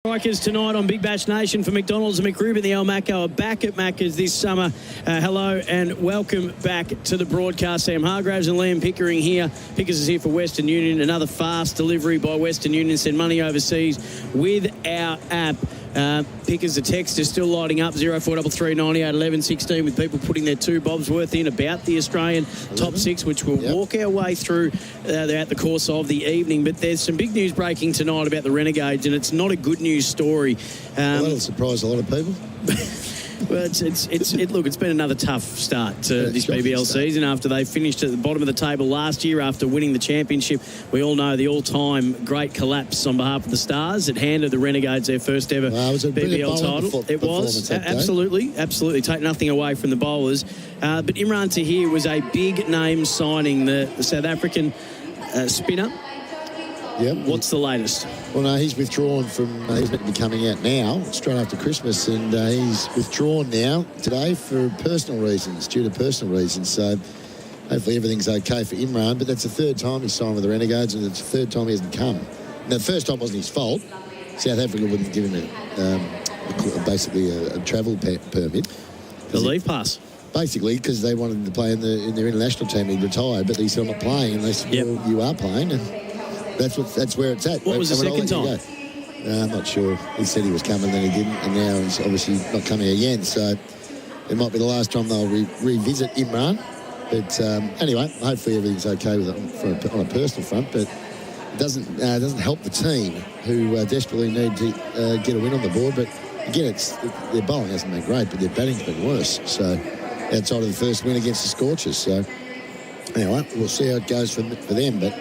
Strikers tonight on Big Bash Nation for McDonald's and McRib. The El Macco are back at Macca's this summer. Hello and welcome back to the broadcast. Sam Hargraves and Liam Pickering here. Pickers is here for Western Union. Another fast delivery by Western Union. Send money overseas with our app. Pickers, the text is still lighting up 0433 98 11 16 with people putting their two bobs worth in about the Australian top six, which we'll walk our way through throughout the course of the evening. But there's some big news breaking tonight about the Renegades, and it's not a good news story. Well, that'll surprise a lot of people. Well, it's been another tough start to this BBL season after they finished at the bottom of the table last year after winning the championship. We all know the all-time great collapse on behalf of the Stars. It handed the Renegades their first ever BBL title. It was, absolutely. Take nothing away from the bowlers. But Imran Tahir was a big-name signing, the South African spinner. Yep. What's the latest? Well, no, he's withdrawn from... he's meant to be coming out now, straight after Christmas, and he's withdrawn now today for personal reasons, due to personal reasons. So hopefully everything's okay for Imran, but that's the third time he's signed with the Renegades, and it's the third time he hasn't come. Now, the first time wasn't his fault. South Africa wouldn't give him basically a travel permit. The leave pass. Basically, because they wanted him to play in their international team. He retired, but he said, I'm not playing. And they said, well, you are playing, and that's where it's at. What was the second time? I'm not sure. He said he was coming, then he didn't, and now he's obviously not coming again. So it might be the last time they'll revisit Imran. But anyway, hopefully everything's okay with it on a personal front. But it doesn't help the team who desperately need to get a win on the board. But again, their bowling hasn't been great, but their batting's been worse. So outside of the first win against the Scorchers. So anyway, we'll see how it goes for them. But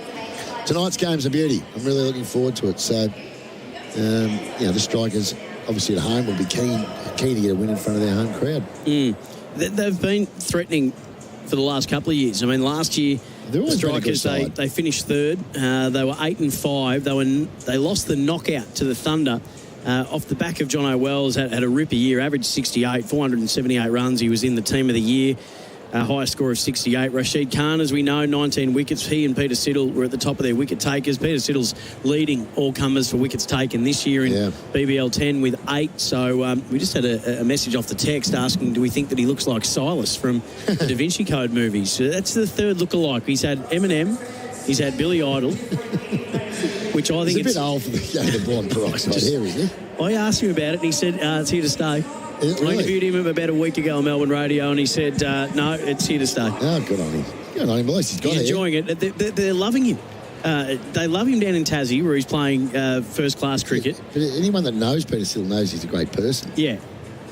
tonight's game's a beauty. I'm really looking forward to it. So, the Strikers, obviously at home, will be keen to get a win in front of their home crowd. They've been threatening for the last couple of years. I mean, last year, the Strikers, they finished third. They were 8-5. They lost the knockout to the Thunder off the back of John O'Wells. Had a ripper year, averaged 68, 478 runs. He was in the team of the year. Highest score of 68. Rashid Khan, as we know, 19 wickets. He and Peter Siddle were at the top of their wicket takers. Peter Siddle's leading all-comers for wickets taken this year in BBL 10 with 8. So we just had a message off the text asking, do we think that he looks like Silas from the Da Vinci Code movies? So that's the third lookalike. He's had Eminem. He's had Billy Idol, which I think it's a bit old for the blonde peroxide here, isn't he? I asked him about it, and he said it's here to stay. I interviewed him about a week ago on Melbourne Radio, and he said, no, it's here to stay. Oh, good on him. Good on him. At least he's got it. He's enjoying it. They're loving him. They love him down in Tassie, where he's playing first-class cricket. But anyone that knows Peter Siddle knows he's a great person. Yeah.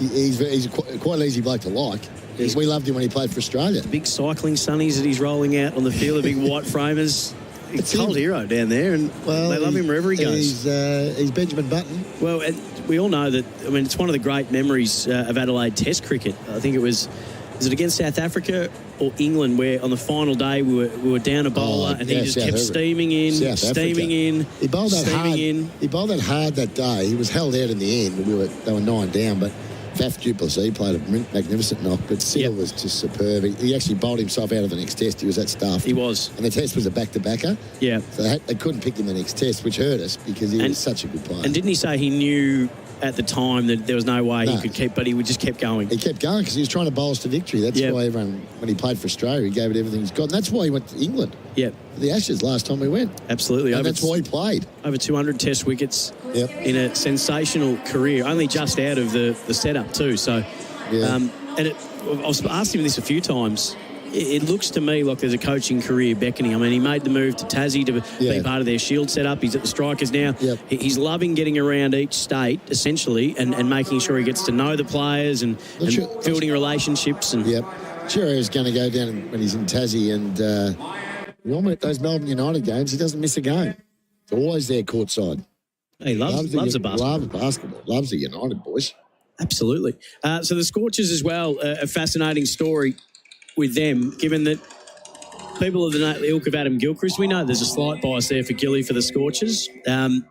He's quite an easy bloke to like. We loved him when he played for Australia. The big cycling sunnies that he's rolling out on the field, the big white framers. He's a cold hero down there, and they love him wherever he goes. He's Benjamin Button. Well, we all know that, I mean, it's one of the great memories of Adelaide Test cricket. I think was it against South Africa or England, where on the final day we were down a bowler and he just kept steaming in. He bowled that hard that day. He was held out in the end. They were 9 down, but Faf du Plessis played a magnificent knock, but Siddle was just superb. He actually bowled himself out of the next test. He was that stuffed. He was. And the test was a back-to-backer. Yeah. So they couldn't pick him the next test, which hurt us because he was such a good player. And didn't he say he knew at the time that there was no way he could keep, but he would just kept going? He kept going because he was trying to bowl us to victory. That's why everyone, when he played for Australia, he gave it everything he's got. And that's why he went to England. Yeah. The Ashes last time we went. Absolutely. And that's why he played. Over 200 test wickets in a sensational career, only just out of the setup too. So, I've asked him this a few times. It looks to me like there's a coaching career beckoning. I mean, he made the move to Tassie to be part of their Shield setup. He's at the Strikers now. Yep. He's loving getting around each state, essentially, and making sure he gets to know the players and building relationships. And sure, he's going to go down when he's in Tassie, and normally at those Melbourne United games, he doesn't miss a game. He's always there courtside. He loves the basketball. Loves basketball. Loves the United boys. Absolutely. So the Scorchers as well, a fascinating story with them, given that people of the ilk of Adam Gilchrist, we know there's a slight bias there for Gilly for the Scorchers. And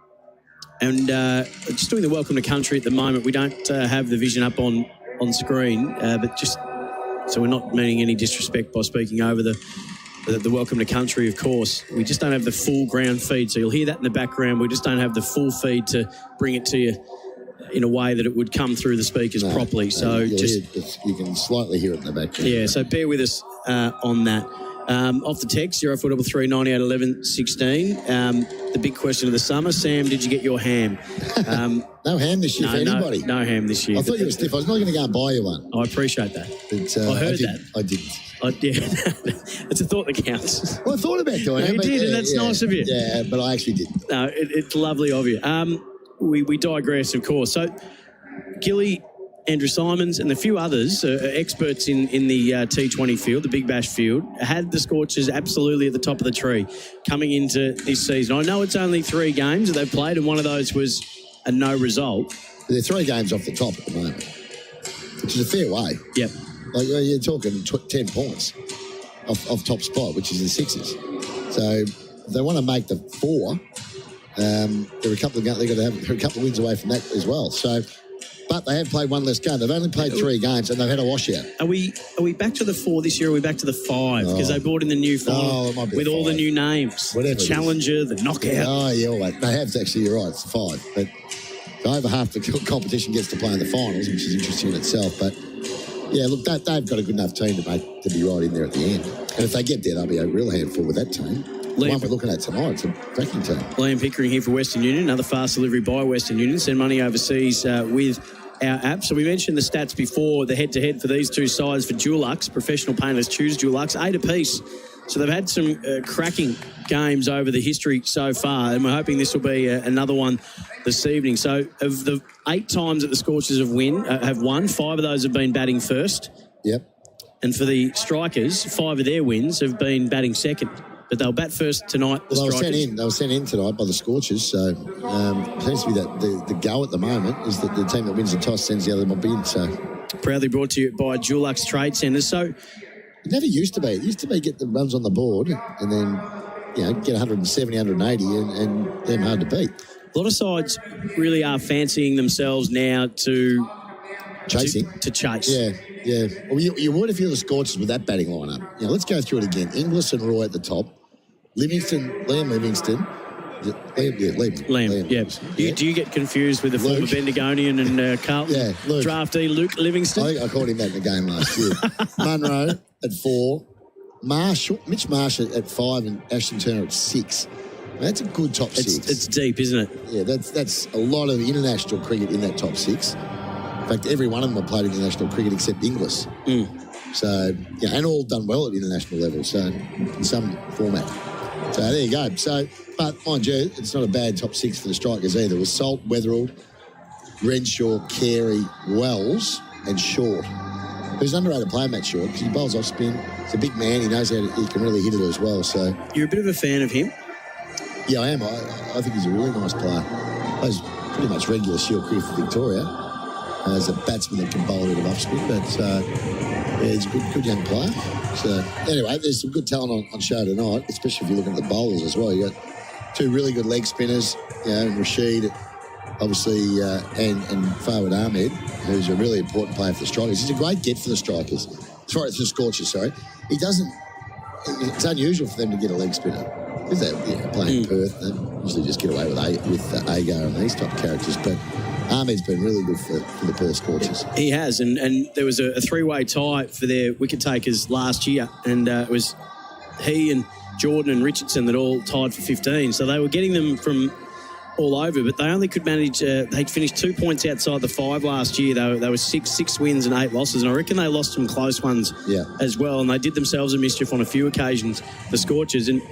just doing the welcome to country at the moment, we don't have the vision up on screen, but just so we're not meaning any disrespect by speaking over the the Welcome to Country, of course. We just don't have the full ground feed, so you'll hear that in the background. We just don't have the full feed to bring it to you in a way that it would come through the speakers properly. So you can slightly hear it in the background. Yeah, so bear with us on that. Off the text, 0433 98 11 16. The big question of the summer, Sam, did you get your ham? No ham this year for anybody. No ham this year. I thought you were stiff. I was not going to go and buy you one. I appreciate that. But, I heard that. I didn't. It's a thought that counts. Well, I thought about doing it. You did, and that's nice of you. Yeah, but I actually didn't. No, it's lovely of you. We digress, of course. So, Gilly, Andrew Simons and a few others, experts in the T20 field, the Big Bash field, had the Scorchers absolutely at the top of the tree coming into this season. I know it's only 3 games that they've played, and one of those was a no result. They're 3 games off the top at the moment, which is a fair way. Yep. Like you're talking 10 points off top spot, which is the Sixers. So if they want to make the 4, they're a couple of wins away from that as well. So. But they have played 1 less game. They've only played 3 games and they've had a washout. Are we back to the 4 this year or are we back to the 5? Because they brought in the new 5 with all the new names. Whatever. The Challenger, the Knockout. Oh, yeah, all right. They have actually, you're right, it's 5. But over half the competition gets to play in the finals, which is interesting in itself. But, yeah, look, they've got a good enough team to be right in there at the end. And if they get there, they'll be a real handful with that team. The one we're looking at tonight, it's a cracking team. Liam Pickering here for Western Union, another fast delivery by Western Union. Send money overseas with our app. So we mentioned the stats before, the head-to-head for these two sides for Dulux. Professional painters choose Dulux, 8 apiece. So they've had some cracking games over the history so far, and we're hoping this will be another one this evening. So of the 8 times that the Scorchers have won, 5 of those have been batting first. Yep. And for the Strikers, 5 of their wins have been batting second. But they'll bat first tonight. Well, they were sent in tonight by the Scorchers, so seems to be that the go at the moment is that the team that wins the toss sends the other mob in. So proudly brought to you by Dulux Trade Centres. So it never used to be. It used to be get the runs on the board and then get 170, 180, and them hard to beat. A lot of sides really are fancying themselves now to chasing to chase. Yeah. Well, you would if you're the Scorchers with that batting lineup. Let's go through it again. Inglis and Roy at the top. Liam Livingston. Liam. Yeah. Do you get confused with the former Bendigonian and Carlton draftee Luke Livingston? I think I called him that in the game last year. Munro at 4. Mitch Marsh at 5 and Ashton Turner at 6. That's a good top 6. It's deep, isn't it? Yeah, that's a lot of international cricket in that top 6. In fact, every one of them have played international cricket except Inglis. So, and all done well at international level, so in some format. So there you go. So, but mind you, it's not a bad top 6 for the Strikers either. It was Salt, Weatherall, Renshaw, Carey, Wells, and Short. Who's an underrated player, Matt Short, because he bowls off spin. He's a big man. He knows how he can really hit it as well. So you're a bit of a fan of him? Yeah, I am. I think he's a really nice player. Plays pretty much regular Shield cricket for Victoria. As a batsman that can bowl a bit of off spin, but he's a good young player. So anyway, there's some good talent on show tonight, especially if you're looking at the bowlers as well. You got 2 really good leg spinners, Rashid, obviously, and Fawad Ahmed, who's a really important player for the Strikers. He's a great get for the Strikers. Sorry, for the Scorchers. Sorry, it's unusual for them to get a leg spinner because they're playing Perth. They usually just get away with Agar and these type of characters, but Ahmed's been really good for the Perth Scorchers. He has, and there was a 3-way tie for their wicket takers last year, and it was he and Jordan and Richardson that all tied for 15. So they were getting them from all over, but they only could manage. They'd finished 2 points outside the 5 last year. They were six wins and 8 losses, and I reckon they lost some close ones as well. And they did themselves a mischief on a few occasions, the Scorchers, and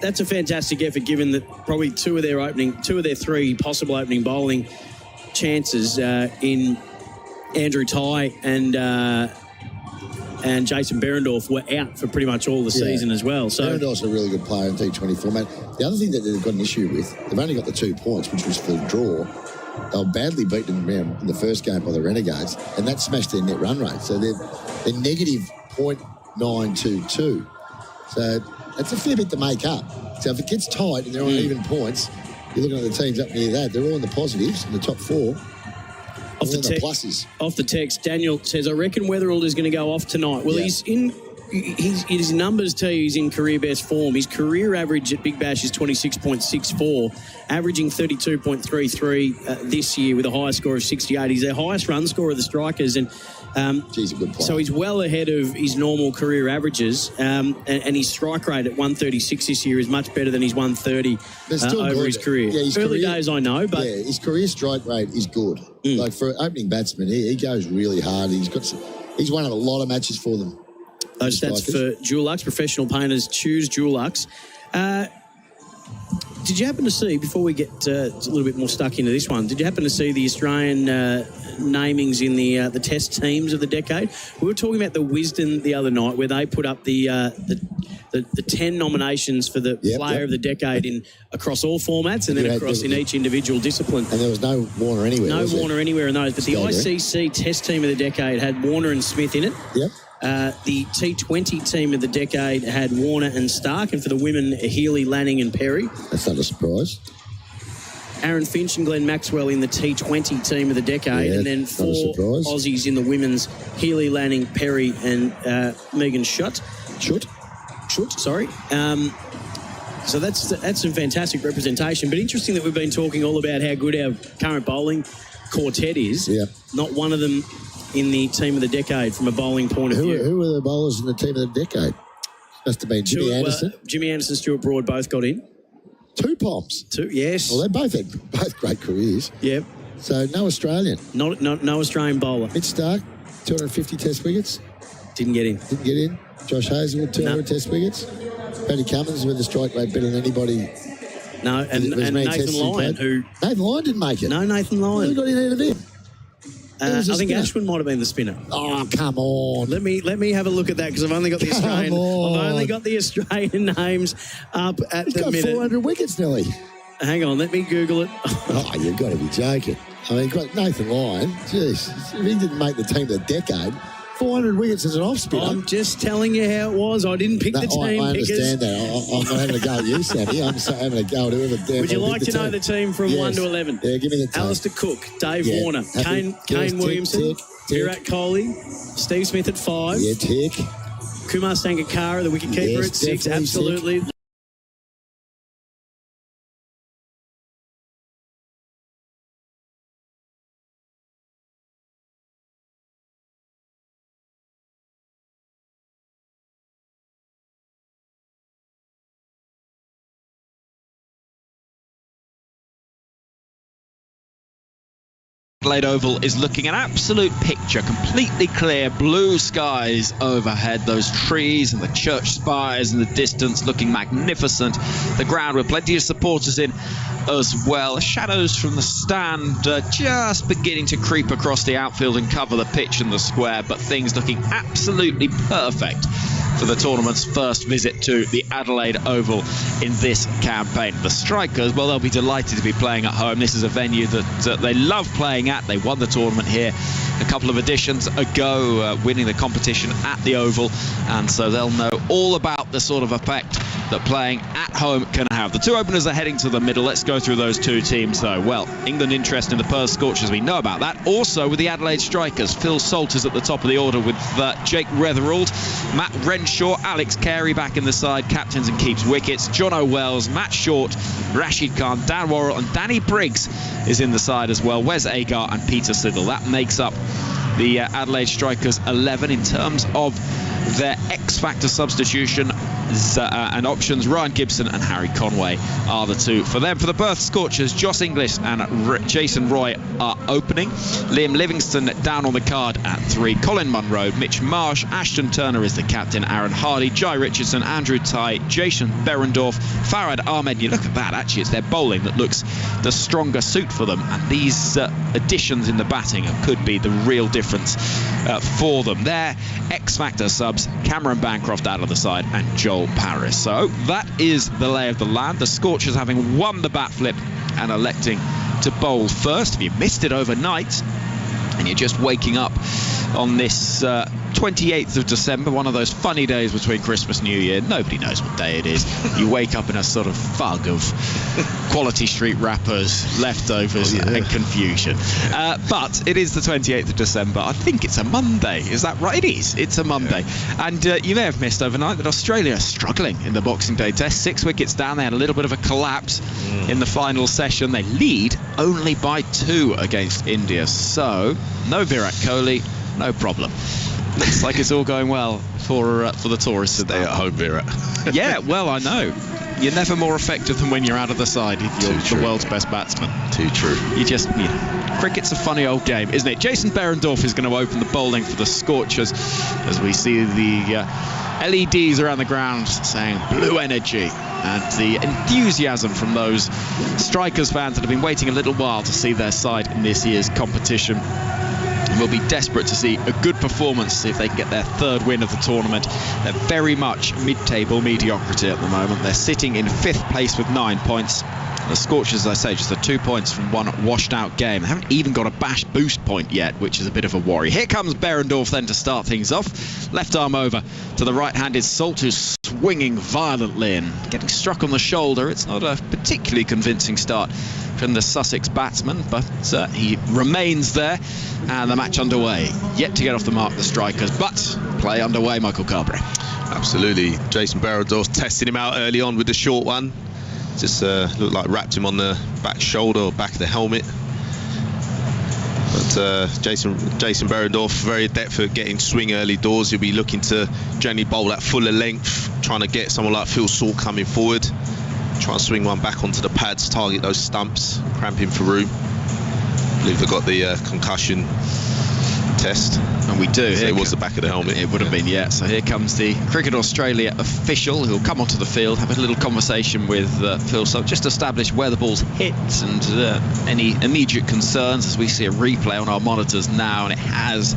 that's a fantastic effort given that probably 2 of their 3 possible opening bowling chances in Andrew Tye and Jason Berendorf were out for pretty much all the season as well. So Berendorf's a really good player in T20 format. The other thing that they've got an issue with, they've only got the 2 points, which was for the draw. They were badly beaten in the first game by the Renegades, and that smashed their net run rate. So they're negative 0.922. So that's a fair bit to make up. So if it gets tight and they're on even points, you're looking at the teams up near that. They're all in the positives in the top 4. Off the pluses. Off the text, Daniel says, I reckon Weatherall is going to go off tonight. Well, he's in his numbers tell you he's in career best form. His career average at Big Bash is 26.64, averaging 32.33 this year with a high score of 68. He's their highest run scorer of the Strikers, and he's a good player. So he's well ahead of his normal career averages, and his strike rate at 136 this year is much better than his 130 over his career. Yeah, his early days, I know, but his career strike rate is good. Like for an opening batsman, he goes really hard. He's won a lot of matches for them. Those stats for Dulux. Professional painters choose Dulux. Did you happen to see, before we get a little bit more stuck into this one, did you happen to see the Australian namings in the test teams of the decade? We were talking about the Wisden the other night, where they put up the 10 nominations for the player of the decade across all formats, and then across in each individual discipline. And there was no Warner anywhere. No Warner anywhere in those. But the ICC test team of the decade had Warner and Smith in it. Yep. The T20 team of the decade had Warner and Stark, and for the women, Healy, Lanning and Perry. That's not a surprise. Aaron Finch and Glenn Maxwell in the T20 team of the decade, and then 4 Aussies in the women's, Healy, Lanning, Perry and Megan Schutt. Sorry. So that's some fantastic representation, but interesting that we've been talking all about how good our current bowling quartet is. Yeah. Not one of them in the team of the decade from a bowling point of view. Who were the bowlers in the team of the decade? Must have been Jimmy Anderson. Jimmy Anderson, Stuart Broad both got in. 2 Poms. 2, yes. Well, they both had great careers. Yep. So no Australian. No Australian bowler. Mitch Stark, 250 test wickets. Didn't get in. Josh Hazelwood, 200 test wickets. Paddy Cummins with a strike rate better than anybody. No, and Nathan Lyon, Nathan Lyon didn't make it. No, Nathan Lyon. Who got in ahead of him? I think Ashwin might have been the spinner. Oh, come on! Let me have a look at that, because I've only got the Australian. I've only got the Australian names up at He's the got minute. 400 wickets, Nelly. Hang on, let me Google it. Oh, you've got to be joking! I mean, got Nathan Lyon. Jeez, if he didn't make the team of the decade, 400 wickets as an off spinner. I'm just telling you how it was. I didn't pick the team. I understand that. I'm not having a go at you, Sammy. I'm having a go at whoever. Would you like to know the team from 1 to 11? Yeah, give me the team. Alistair Cook, Dave Warner, Kane Williamson, Virat Kohli, Steve Smith at 5. Yeah, tick. Kumar Sangakkara, the wicketkeeper, at 6. Absolutely. Tick. Adelaide Oval is looking an absolute picture, completely clear, blue skies overhead, those trees and the church spires in the distance looking magnificent. The ground with plenty of supporters in as well. Shadows from the stand just beginning to creep across the outfield and cover the pitch and the square, but things looking absolutely perfect for the tournament's first visit to the Adelaide Oval in this campaign. The Strikers, well, they'll be delighted to be playing at home. This is a venue that they love playing at. They won the tournament here a couple of editions ago, winning the competition at the Oval, and so they'll know all about the sort of effect that playing at home can have. The two openers are heading to the middle. Let's go through those two teams, though. Well, England interest in the Perth Scorchers, we know about that. Also with the Adelaide Strikers, Phil Salters at the top of the order with Jake Retherald, Matt Renshaw, Alex Carey back in the side, captains and keeps wickets. John O'Wells, Matt Short, Rashid Khan, Dan Worrell and Danny Briggs is in the side as well. Wes Agar and Peter Siddle. That makes up the Adelaide Strikers 11 in terms of their X-Factor substitution and options. Ryan Gibson and Harry Conway are the two for them. For the Perth Scorchers, Joss Inglis and Jason Roy are opening. Liam Livingston down on the card at 3. Colin Munro, Mitch Marsh, Ashton Turner is the captain, Aaron Hardy, Jai Richardson, Andrew Ty, Jason Berendorf, Farad Ahmed. You look at that, actually it's their bowling that looks the stronger suit for them, and these additions in the batting could be the real difference for them. Their X-Factor subs, Cameron Bancroft out of the side and Joel Paris. So that is the lay of the land. The Scorchers having won the bat flip and electing to bowl first. If you missed it overnight and you're just waking up on this 28th of December, one of those funny days between Christmas and New Year, nobody knows what day it is. You wake up in a sort of fog of Quality Street wrappers, leftovers, and confusion. But it is the 28th of December. I think it's a Monday. Is that right? It is. It's a Monday. Yeah. And you may have missed overnight that Australia are struggling in the Boxing Day Test. 6 wickets down. They had a little bit of a collapse in the final session. They lead only by 2 against India. So, no Virat Kohli, no problem. Looks like it's all going well for the tourists. Stay at home, Virat. Yeah, well, I know. You're never more effective than when you're out of the side if you're the world's best batsman. Too true. Cricket's a funny old game, isn't it? Jason Behrendorff is going to open the bowling for the Scorchers as we see the LEDs around the ground saying blue energy, and the enthusiasm from those Strikers fans that have been waiting a little while to see their side in this year's competition. Will be desperate to see a good performance, see if they can get their 3rd win of the tournament. They're very much mid-table mediocrity at the moment. They're sitting in 5th place with 9 points. The Scorchers, as I say, just 2 points from one washed-out game. They haven't even got a bash boost point yet, which is a bit of a worry. Here comes Behrendorff then to start things off. Left arm over to the right-handed Salt, who's swinging violently and getting struck on the shoulder. It's not a particularly convincing start from the Sussex batsman, but he remains there, and the match underway. Yet to get off the mark, the Strikers, but play underway, Michael Carberry. Absolutely. Jason Behrendorff testing him out early on with the short one. Just looked like wrapped him on the back shoulder or back of the helmet. But Jason Behrendorff, very adept at getting swing early doors. He'll be looking to generally bowl that fuller length, trying to get someone like Phil Salt coming forward. Try and swing one back onto the pads, target those stumps, cramping for room. I believe they've got the concussion test. And we do. So it was the back of the helmet. It would have been, yeah. So here comes the Cricket Australia official who'll come onto the field, have a little conversation with Phil Salt, just establish where the ball's hit and any immediate concerns, as we see a replay on our monitors now, and it has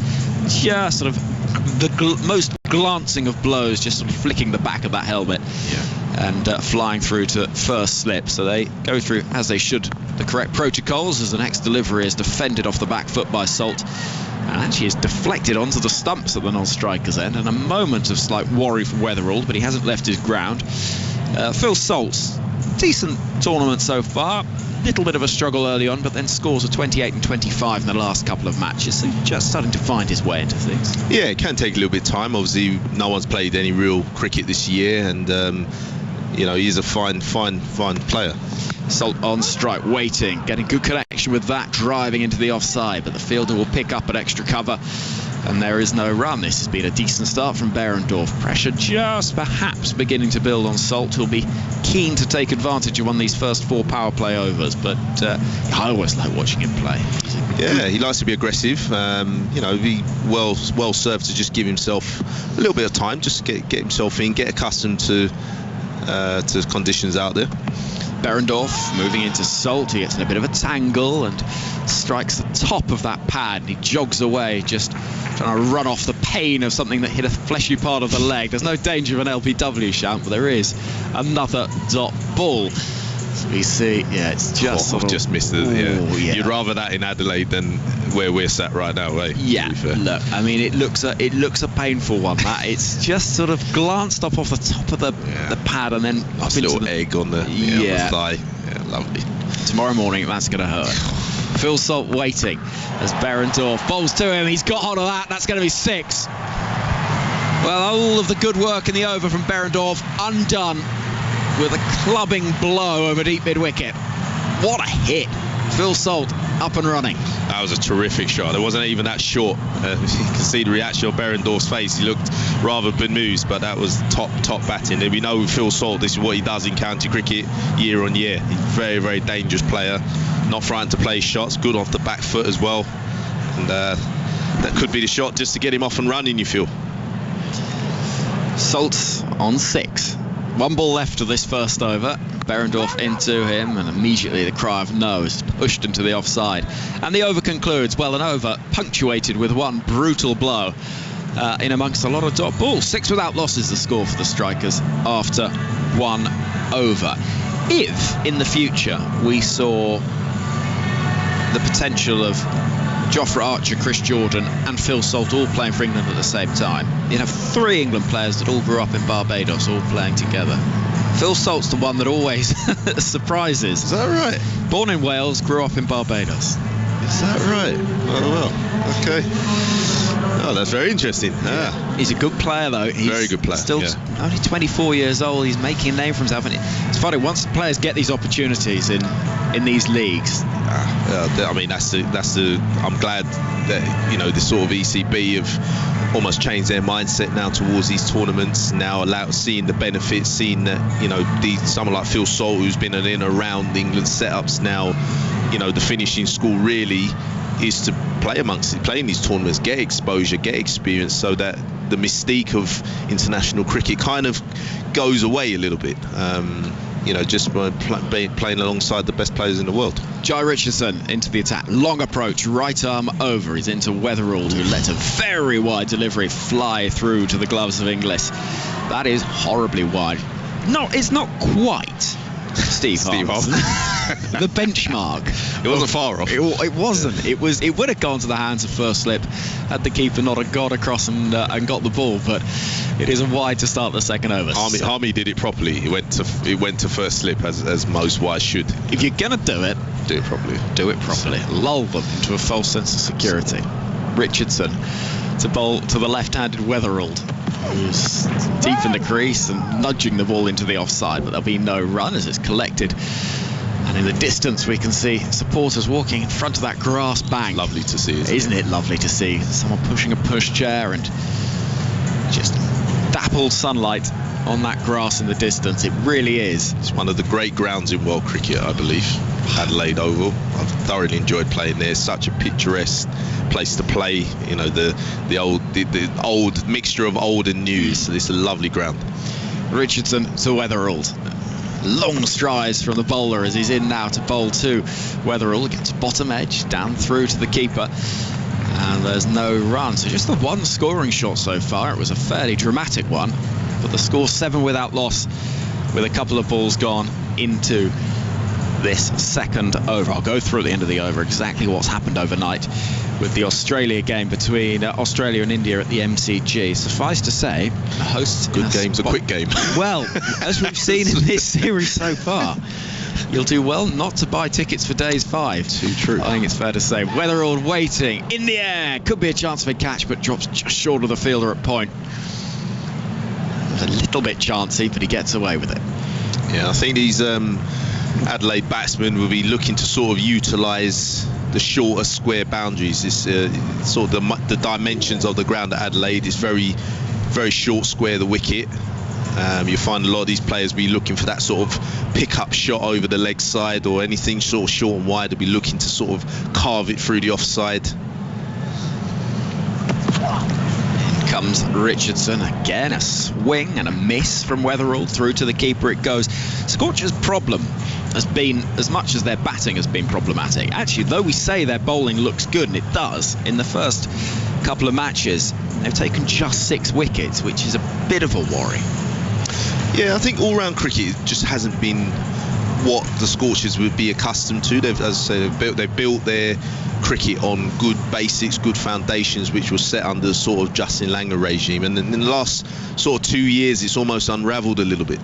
just sort of the most glancing of blows, just sort of flicking the back of that helmet. Yeah. And flying through to first slip. So they go through, as they should, the correct protocols, as the next delivery is defended off the back foot by Salt, and actually is deflected onto the stumps at the non-striker's end, and a moment of slight worry for Weatherald, but he hasn't left his ground. Phil Salt's decent tournament so far. Little bit of a struggle early on, but then scores of 28 and 25 in the last couple of matches, so just starting to find his way into things. Yeah, it can take a little bit of time. Obviously, no one's played any real cricket this year, and he's a fine player. Salt on strike, waiting, getting good connection with that, driving into the offside, but the fielder will pick up at extra cover, and there is no run. This has been a decent start from Behrendorff. Pressure just perhaps beginning to build on Salt, who'll be keen to take advantage of one of these first 4 power play overs, but I always like watching him play. Yeah, he likes to be aggressive. Be well served to just give himself a little bit of time, just get himself in, get accustomed to conditions out there. Behrendorff moving into Salt. He gets in a bit of a tangle and strikes the top of that pad, and he jogs away, just trying to run off the pain of something that hit a fleshy part of the leg. There's no danger of an LBW shout, but there is another dot ball. So we see, it's just just missed it. Yeah. You'd rather that in Adelaide than where we're sat right now, right? Yeah. Look, I mean, it looks a painful one. That it's just sort of glanced off the top of the pad and then nice up into little egg on the thigh. Yeah, lovely. Tomorrow morning, that's going to hurt. Phil Salt waiting as Behrendorff bowls to him. He's got hold of that. That's going to be 6. Well, all of the good work in the over from Behrendorff undone with a clubbing blow over deep mid-wicket. What a hit. Phil Salt up and running. That was a terrific shot. It wasn't even that short. You can see the reaction of Behrendorff's face. He looked rather bemused, but that was top batting. And we know Phil Salt, this is what he does in county cricket year on year. He's a very, very dangerous player. Not frightened to play shots. Good off the back foot as well. And that could be the shot just to get him off and running, you feel. Salt on 6. 1 ball left of this first over. Behrendorff into him, and immediately the cry of no is pushed into the offside. And the over concludes. Well, an over punctuated with one brutal blow in amongst a lot of dot balls. 6 without losses the score for the Strikers after 1 over. If in the future we saw the potential of Jofra Archer, Chris Jordan and Phil Salt all playing for England at the same time, you'd have 3 England players that all grew up in Barbados all playing together. Phil Salt's the one that always surprises. Is that right? Born in Wales, grew up in Barbados. Is that right? Oh, well, okay. Oh, that's very interesting. Yeah. He's a good player, though. He's very good player. Still only 24 years old. He's making a name for himself. And it's funny, once the players get these opportunities in these leagues. I mean, that's the. I'm glad that, you know, the sort of ECB have almost changed their mindset now towards these tournaments. Now seeing the benefits, seeing that, you know, someone like Phil Salt, who's been in and around England setups now, you know, the finishing school really is to play in these tournaments, get exposure, get experience, so that the mystique of international cricket kind of goes away a little bit. You know, just by playing alongside the best players in the world. Jai Richardson into the attack, long approach, right arm over. He's into Weatherald, who let a very wide delivery fly through to the gloves of Inglis. That is horribly wide. No, it's not quite Steve Harms. The benchmark. It wasn't far off. It wasn't. It would have gone to the hands of first slip had the keeper not have got across and got the ball, but it isn't wide to start the second over. Harmy did it properly. It went to first slip as most wide should. If you're gonna do it properly. Do it properly. Lull them into a false sense of security. Richardson to bowl to the left-handed Weatherald, who's deep in the crease and nudging the ball into the offside, but there'll be no run as it's collected. And in the distance we can see supporters walking in front of that grass bank. Lovely to see, isn't it lovely to see someone pushing a pushchair and just dappled sunlight on that grass in the distance. It really is. It's one of the great grounds in world cricket, I believe. Adelaide Oval. I've thoroughly enjoyed playing there. Such a picturesque place to play. You know, the old mixture of old and new. So it's a lovely ground. Richardson to Weatherald. Long strides from the bowler as he's in now to bowl to Weatherall against bottom edge, down through to the keeper, and there's no run. So just the one scoring shot so far. It was a fairly dramatic one, but the score 7 without loss with a couple of balls gone into this second over. I'll go through at the end of the over exactly what's happened overnight with the Australia game between Australia and India at the MCG. Suffice to say, the hosts... Good game's a quick game. Well, as we've seen in this series so far, you'll do well not to buy tickets for days 5. Too true. I think it's fair to say. Weatherall waiting, in the air, could be a chance of a catch, but drops just short of the fielder at point. It was a little bit chancy, but he gets away with it. Yeah, I think these Adelaide batsmen will be looking to sort of utilise the shorter square boundaries. It's sort of the dimensions of the ground at Adelaide is very, very short square, the wicket. You find a lot of these players be looking for that sort of pick-up shot over the leg side, or anything sort of short and wide to be looking to sort of carve it through the offside. In comes Richardson again, a swing and a miss from Weatherall through to the keeper it goes. Scorchers' problem has been, as much as their batting has been problematic, actually, though we say their bowling looks good, and it does, in the first couple of matches they've taken just 6 wickets, which is a bit of a worry. Yeah, I think all-round cricket just hasn't been what the Scorchers would be accustomed to. They've, as I say, they've built their cricket on good basics, good foundations, which was set under the sort of Justin Langer regime, and in the last sort of 2 years it's almost unravelled a little bit.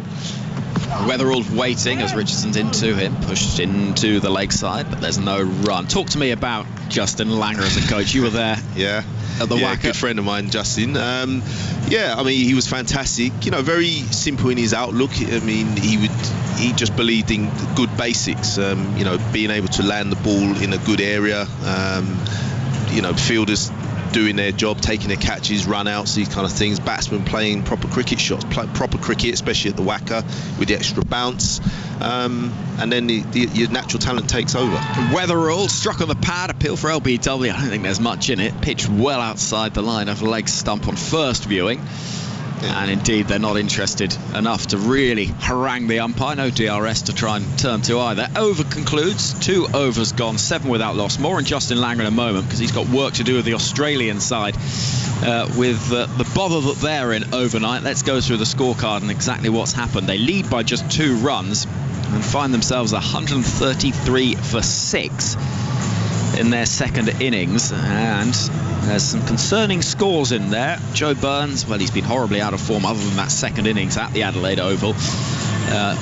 Weatherall waiting as Richardson's into him, pushed into the leg side, but there's no run. Talk to me about Justin Langer as a coach. You were there. Yeah. At the Wacker. Good friend of mine, Justin. Yeah, I mean, he was fantastic. You know, very simple in his outlook. I mean, he just believed in good basics. You know, being able to land the ball in a good area. You know, fielders doing their job, taking their catches, run outs, these kind of things. Batsmen playing proper cricket shots, proper cricket, especially at the Wacker with the extra bounce. And then your natural talent takes over. Weatherall struck on the pad, appeal for LBW. I don't think there's much in it. Pitched well outside the line of leg stump on first viewing. Yeah. And indeed, they're not interested enough to really harangue the umpire. No DRS to try and turn to either. Over concludes. 2 overs gone, 7 without loss. More on Justin Langer in a moment, because he's got work to do with the Australian side with the bother that they're in overnight. Let's go through the scorecard and exactly what's happened. They lead by just 2 runs and find themselves 133 for 6 in their second innings, and there's some concerning scores in there. Joe Burns, well, he's been horribly out of form other than that second innings at the Adelaide Oval.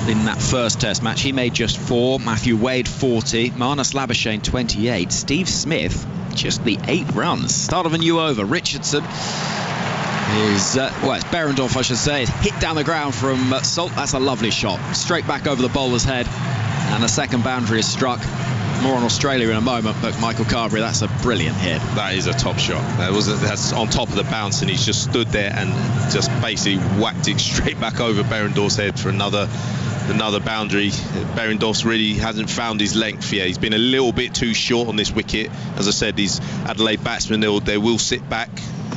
in that first test match. He made just 4. Matthew Wade 40. Marnus Labuschagne 28. Steve Smith just the 8 runs. Start of a new over. Richardson is, it's Behrendorff, I should say, is hit down the ground from Salt. That's a lovely shot. Straight back over the bowler's head. And a second boundary is struck. More on Australia in a moment, but Michael Carberry, that's a brilliant hit. That is a top shot. That's on top of the bounce, and he's just stood there and just basically whacked it straight back over Behrendorff's head for another boundary. Behrendorff really hasn't found his length yet. He's been a little bit too short on this wicket. As I said, these Adelaide batsmen, they will sit back,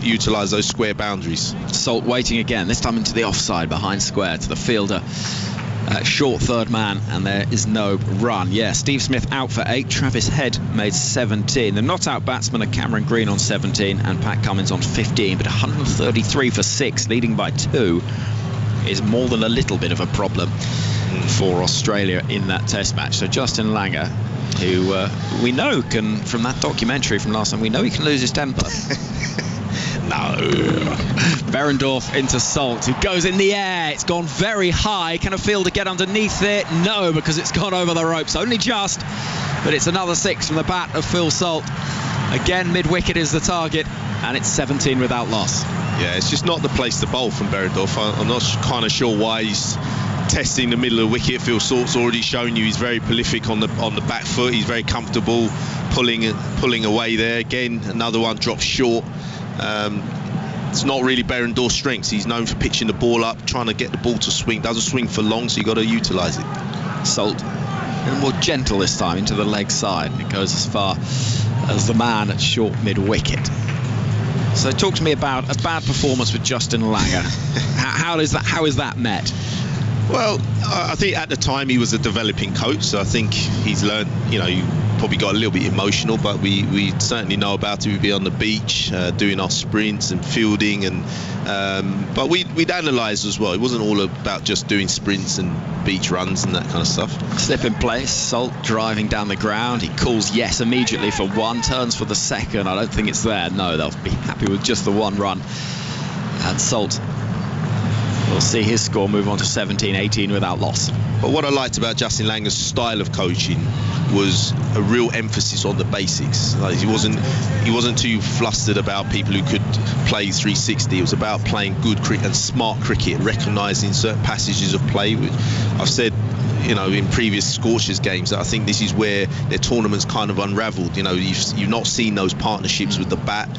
utilise those square boundaries. Salt waiting again, this time into the offside behind square to the fielder. Short third man, and there is no run. Yeah, Steve Smith out for 8. Travis Head made 17. The not out batsmen are Cameron Green on 17 and Pat Cummins on 15, but 133 for 6, leading by 2, is more than a little bit of a problem for Australia in that test match. So Justin Langer, who we know can, from that documentary from last time, we know he can lose his temper. No. Behrendorff into Salt, who goes in the air. It's gone very high. Can a fielder get underneath it? No, because it's gone over the ropes. Only just, but it's another 6 from the bat of Phil Salt. Again, mid-wicket is the target, and it's 17 without loss. Yeah, it's just not the place to bowl from Behrendorff. I'm not kind of sure why he's testing the middle of the wicket. Phil Salt's already shown you he's very prolific on the back foot. He's very comfortable pulling away there. Again, another one drops short. It's not really Behrendorff's strengths. He's known for pitching the ball up, trying to get the ball to swing. Doesn't swing for long, so you've got to utilise it. Salt a more gentle this time into the leg side. It goes as far as the man at short mid-wicket. So talk to me about a bad performance with Justin Langer. How is that met? Well, I think at the time he was a developing coach, so I think he's learned, he probably got a little bit emotional, but we certainly know about it. We'd be on the beach doing our sprints and fielding, and but we'd analyse as well. It wasn't all about just doing sprints and beach runs and that kind of stuff. Slip in place, Salt driving down the ground. He calls yes immediately for 1, turns for the second. I don't think it's there. No, they'll be happy with just the 1 run. And Salt will see his score move on to 17-18 without loss. But what I liked about Justin Langer's style of coaching was a real emphasis on the basics. Like, he wasn't too flustered about people who could play 360. It was about playing good cricket and smart cricket, recognising certain passages of play. Which I've said, in previous Scorchers games, that I think this is where their tournament's kind of unravelled. You've not seen those partnerships with the bat.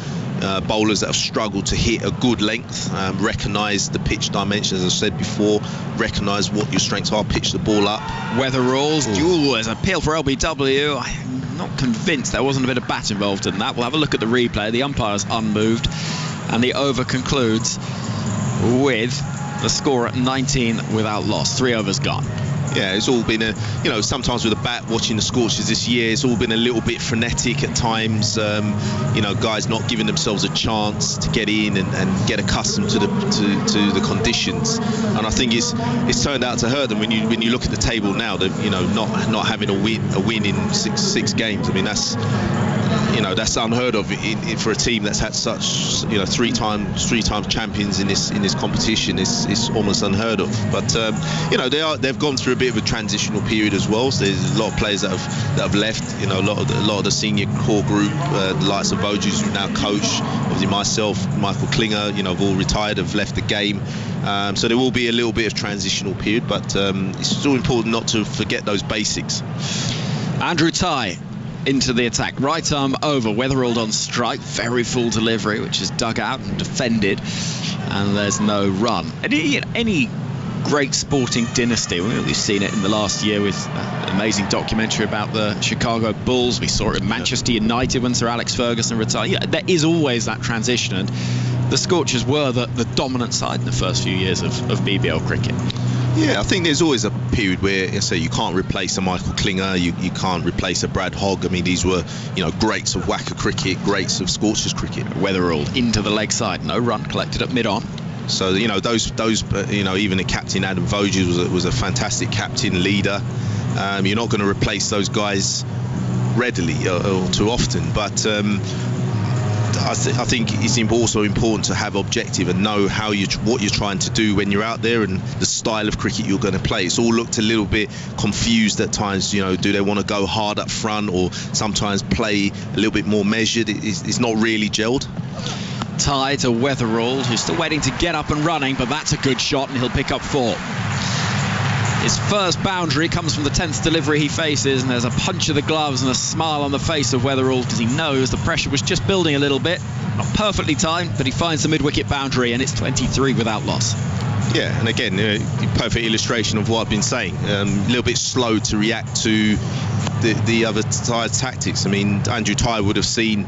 Bowlers that have struggled to hit a good length, recognise the pitch dimension, as I said before, recognise what your strengths are, pitch the ball up. Weather rules, there's an appeal for LBW. I'm not convinced there wasn't a bit of bat involved in that. We'll have a look at the replay. The umpire's unmoved, and the over concludes with the score at 19 without loss. 3 overs gone. Yeah, it's all been sometimes with the bat, watching the Scorchers this year, it's all been a little bit frenetic at times. Guys not giving themselves a chance to get in and get accustomed to the conditions. And I think it's turned out to hurt them when you look at the table now. That not having a win in six games. I mean, that's unheard of for a team that's had such 3 times champions in this competition. It's almost unheard of. But they've gone through a bit of a transitional period as well. So there's a lot of players that have left. A lot of the senior core group, the likes of Voges, who now coach, obviously myself, Michael Klinger, have all retired, have left the game. So there will be a little bit of transitional period, but it's still important not to forget those basics. Andrew Tye into the attack, right arm over, Weatherald on strike, very full delivery, which is dug out and defended, and there's no run. Any great sporting dynasty, we've seen it in the last year with an amazing documentary about the Chicago Bulls. We saw it at Manchester United when Sir Alex Ferguson retired. There is always that transition, and the Scorchers were the dominant side in the first few years of BBL cricket. Yeah, I think there's always a period where you can't replace a Michael Klinger, you can't replace a Brad Hogg. I mean, these were greats of Wacker cricket, greats of Scorchers cricket. Weatherall into the leg side, no run collected at mid-on. So those even the captain Adam Voges was a fantastic captain, leader. You're not going to replace those guys readily or too often, but I think it's also important to have objective and know what you're trying to do when you're out there and the style of cricket you're going to play. It's all looked a little bit confused at times. Do they want to go hard up front or sometimes play a little bit more measured? It's not really gelled. Tie to Weatherall, who's still waiting to get up and running, but that's a good shot and he'll pick up 4. His first boundary comes from the 10th delivery he faces, and there's a punch of the gloves and a smile on the face of Weatherall because he knows the pressure was just building a little bit. Not perfectly timed, but he finds the mid-wicket boundary, and it's 23 without loss. Yeah, and again, perfect illustration of what I've been saying. A little bit slow to react to the other side's tactics. I mean, Andrew Tye would have seen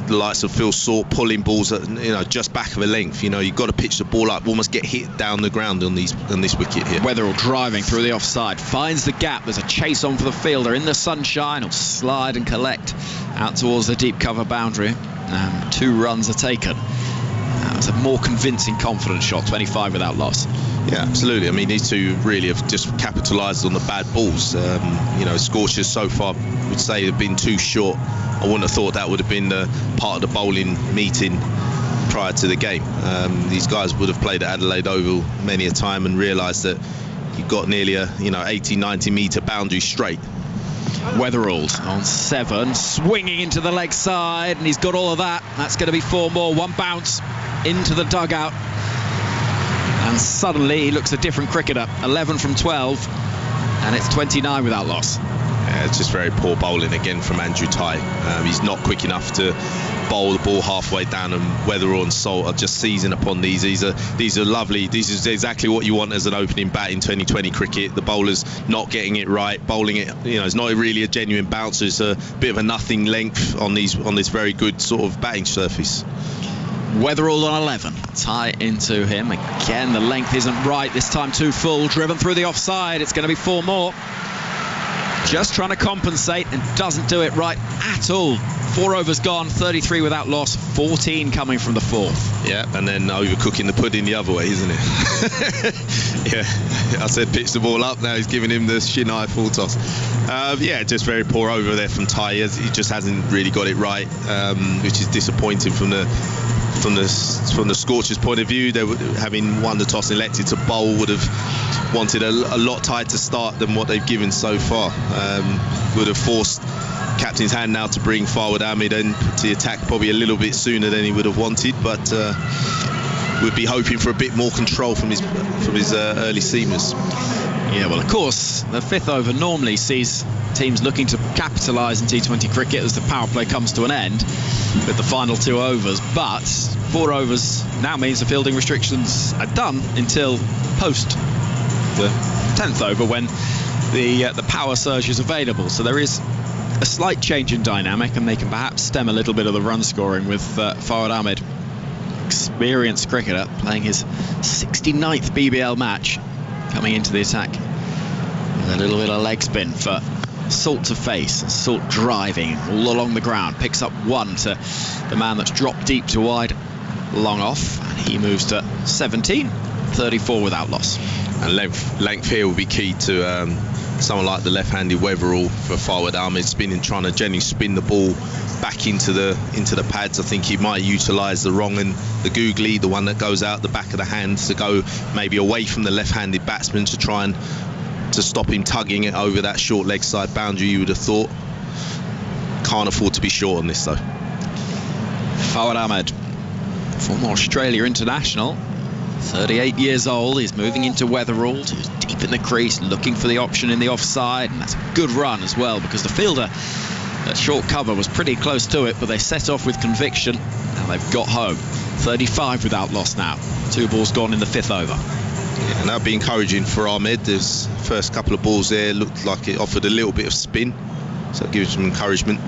the likes of Phil Salt pulling balls at just back of a length. You've got to pitch the ball up, almost get hit down the ground on this wicket here. Weatherall driving through the offside, finds the gap. There's a chase on for the fielder in the sunshine. He'll slide and collect out towards the deep cover boundary. 2 runs are taken. That was a more convincing, confident shot. 25 without loss. Yeah, absolutely. I mean, these two really have just capitalised on the bad balls. Scorchers so far would say have been too short. I wouldn't have thought that would have been part of the bowling meeting prior to the game. These guys would have played at Adelaide Oval many a time and realised that you've got nearly a 80-90 metre boundary straight. Weatherall on 7, swinging into the leg side, and he's got all of that. That's going to be 4 more. 1 bounce into the dugout. And suddenly he looks a different cricketer. 11 from 12, and it's 29 without loss. Yeah, it's just very poor bowling again from Andrew Tye. He's not quick enough to bowl the ball halfway down, and Weatherall and Salt are just seizing upon these. These are lovely. This is exactly what you want as an opening bat in 2020 cricket. The bowler's not getting it right, bowling it. It's not really a genuine bounce. It's a bit of a nothing length on this very good sort of batting surface. Weatherall on 11, Tye into him again. The length isn't right this time, too full, driven through the offside. It's going to be 4 more. Just trying to compensate and doesn't do it right at all. 4 overs gone, 33 without loss, 14 coming from the 4th. Yeah, and then overcooking the pudding the other way, isn't it? Yeah, I said pitch the ball up, now he's giving him the shin high full toss. Just very poor over there from Tye. He just hasn't really got it right, which is disappointing from the Scorchers' point of view. They would, having won the toss and elected to bowl, would have wanted a lot tighter to start than what they've given so far. Would have forced captain's hand now to bring Fawad Ahmed in to attack probably a little bit sooner than he would have wanted, but would be hoping for a bit more control from his early seamers. Yeah, well, of course, the 5th over normally sees teams looking to capitalise in T20 cricket as the power play comes to an end with the final 2 overs, but 4 overs now means the fielding restrictions are done until post the 10th over when the power surge is available. So there is a slight change in dynamic, and they can perhaps stem a little bit of the run scoring with Fawad Ahmed, experienced cricketer, playing his 69th BBL match, coming into the attack with a little bit of leg spin for Salt to face. Salt driving all along the ground, picks up 1 to the man that's dropped deep to wide, long off, and he moves to 17, 34 without loss. And length here will be key to someone like the left-handed Weatherall for Fawad Ahmed, trying to gently spin the ball back into the pads. I think he might utilise the wrong and the googly, the one that goes out the back of the hand, to go maybe away from the left-handed batsman to try and to stop him tugging it over that short leg side boundary. You would have thought. Can't afford to be short on this though. Fawad Ahmed, former Australia international, 38 years old. He's moving into Weatherall, who's deep in the crease, looking for the option in the offside, and that's a good run as well, because the fielder at short cover was pretty close to it, but they set off with conviction, and they've got home. 35 without loss now. 2 balls gone in the 5th over. Yeah, and that'd be encouraging for Ahmed. His first couple of balls there looked like it offered a little bit of spin, so it gives some encouragement.